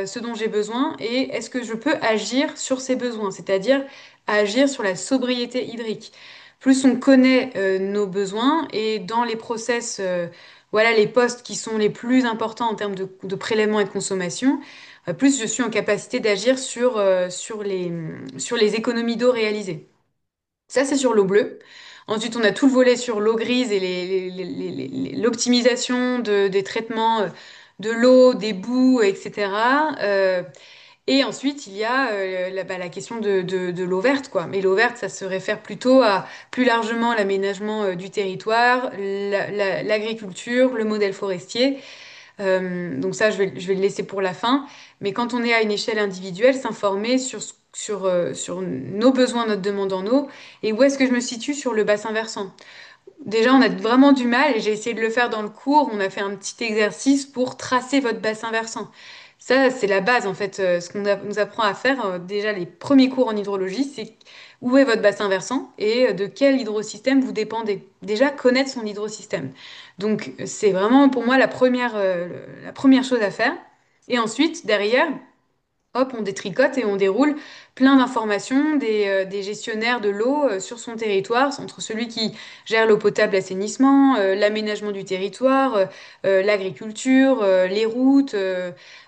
ce dont j'ai besoin et est-ce que je peux agir sur ces besoins, c'est-à-dire agir sur la sobriété hydrique. Plus on connaît nos besoins et dans les process, voilà, les postes qui sont les plus importants en termes de prélèvement et de consommation, plus je suis en capacité d'agir sur les économies d'eau réalisées. Ça, c'est sur l'eau bleue. Ensuite, on a tout le volet sur l'eau grise et l'optimisation des traitements de l'eau, des boues, etc. Et ensuite, il y a la question de l'eau verte, quoi. Mais l'eau verte, ça se réfère plutôt à plus largement l'aménagement du territoire, l'agriculture, le modèle forestier. Donc ça, je vais le laisser pour la fin. Mais quand on est à une échelle individuelle, s'informer sur nos besoins, notre demande en eau, et où est-ce que je me situe sur le bassin versant. Déjà, on a vraiment du mal, et j'ai essayé de le faire dans le cours. On a fait un petit exercice pour tracer votre bassin versant. Ça, c'est la base, en fait. Ce nous apprend à faire, déjà, les premiers cours en hydrologie, c'est où est votre bassin versant et de quel hydrosystème vous dépendez. Déjà, connaître son hydrosystème. Donc, c'est vraiment pour moi la première chose à faire. Et ensuite, derrière, hop, on détricote et on déroule plein d'informations des gestionnaires de l'eau sur son territoire, entre celui qui gère l'eau potable, l'assainissement, l'aménagement du territoire, l'agriculture, les routes,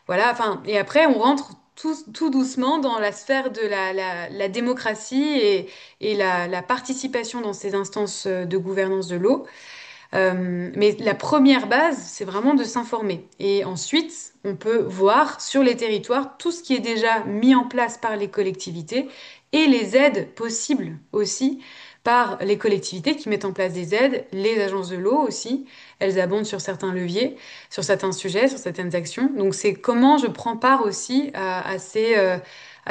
voilà. Enfin, et après, on rentre tout doucement dans la sphère de la démocratie et la participation dans ces instances de gouvernance de l'eau. Mais la première base, c'est vraiment de s'informer. Et ensuite, on peut voir sur les territoires tout ce qui est déjà mis en place par les collectivités et les aides possibles aussi par les collectivités qui mettent en place des aides, les agences de l'eau aussi. Elles abondent sur certains leviers, sur certains sujets, sur certaines actions. Donc c'est comment je prends part aussi à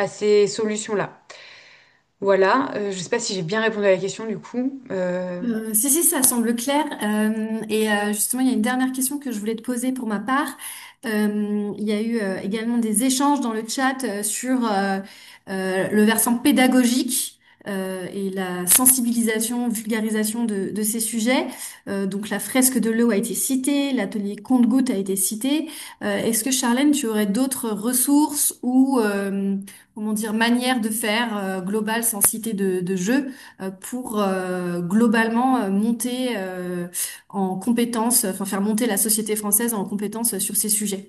ces solutions-là. Voilà, je ne sais pas si j'ai bien répondu à la question du coup. Si, si, ça semble clair. Justement, il y a une dernière question que je voulais te poser pour ma part. Il y a eu également des échanges dans le chat sur le versant pédagogique et la sensibilisation, vulgarisation de ces sujets. Donc, la fresque de l'eau a été citée, l'atelier compte-gouttes a été cité. Est-ce que Charlène, tu aurais d'autres ressources ou comment dire, manières de faire globales sans citer de jeu? Pour globalement monter en compétences, enfin faire monter la société française en compétences sur ces sujets.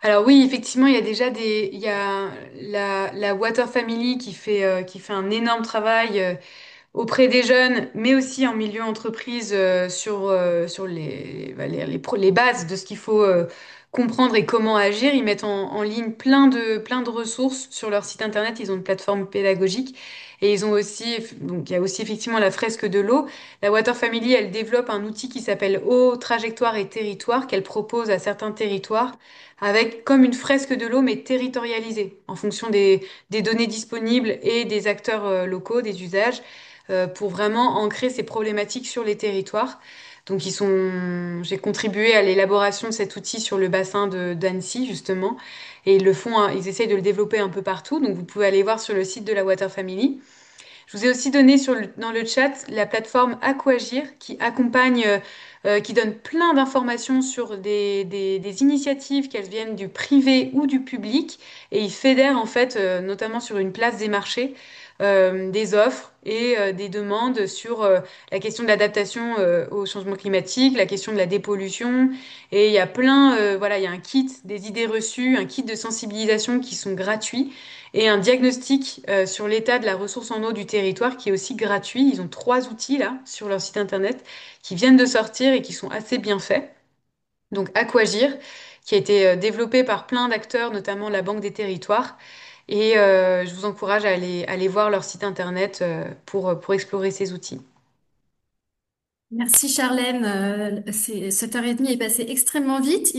Alors oui, effectivement, il y a la Water Family qui fait un énorme travail auprès des jeunes, mais aussi en milieu entreprise sur les bases de ce qu'il faut comprendre et comment agir. Ils mettent en ligne plein de ressources sur leur site internet. Ils ont une plateforme pédagogique et ils ont aussi, donc il y a aussi effectivement la fresque de l'eau. La Water Family, elle développe un outil qui s'appelle Eau, Trajectoire et Territoire qu'elle propose à certains territoires avec comme une fresque de l'eau mais territorialisée en fonction des données disponibles et des acteurs locaux, des usages pour vraiment ancrer ces problématiques sur les territoires. Donc j'ai contribué à l'élaboration de cet outil sur le bassin d'Annecy justement, et ils le font, hein, ils essayent de le développer un peu partout. Donc vous pouvez aller voir sur le site de la Water Family. Je vous ai aussi donné dans le chat la plateforme Aquagir qui accompagne, qui donne plein d'informations sur des initiatives, qu'elles viennent du privé ou du public, et ils fédèrent en fait, notamment sur une place des marchés, des offres et des demandes sur la question de l'adaptation au changement climatique, la question de la dépollution. Et il y a voilà, il y a un kit des idées reçues, un kit de sensibilisation qui sont gratuits et un diagnostic sur l'état de la ressource en eau du territoire qui est aussi gratuit. Ils ont trois outils là sur leur site internet qui viennent de sortir et qui sont assez bien faits. Donc Aquagir, qui a été développé par plein d'acteurs, notamment la Banque des Territoires. Et je vous encourage à aller voir leur site internet pour explorer ces outils. Merci Charlène. 7h30 est passé extrêmement vite.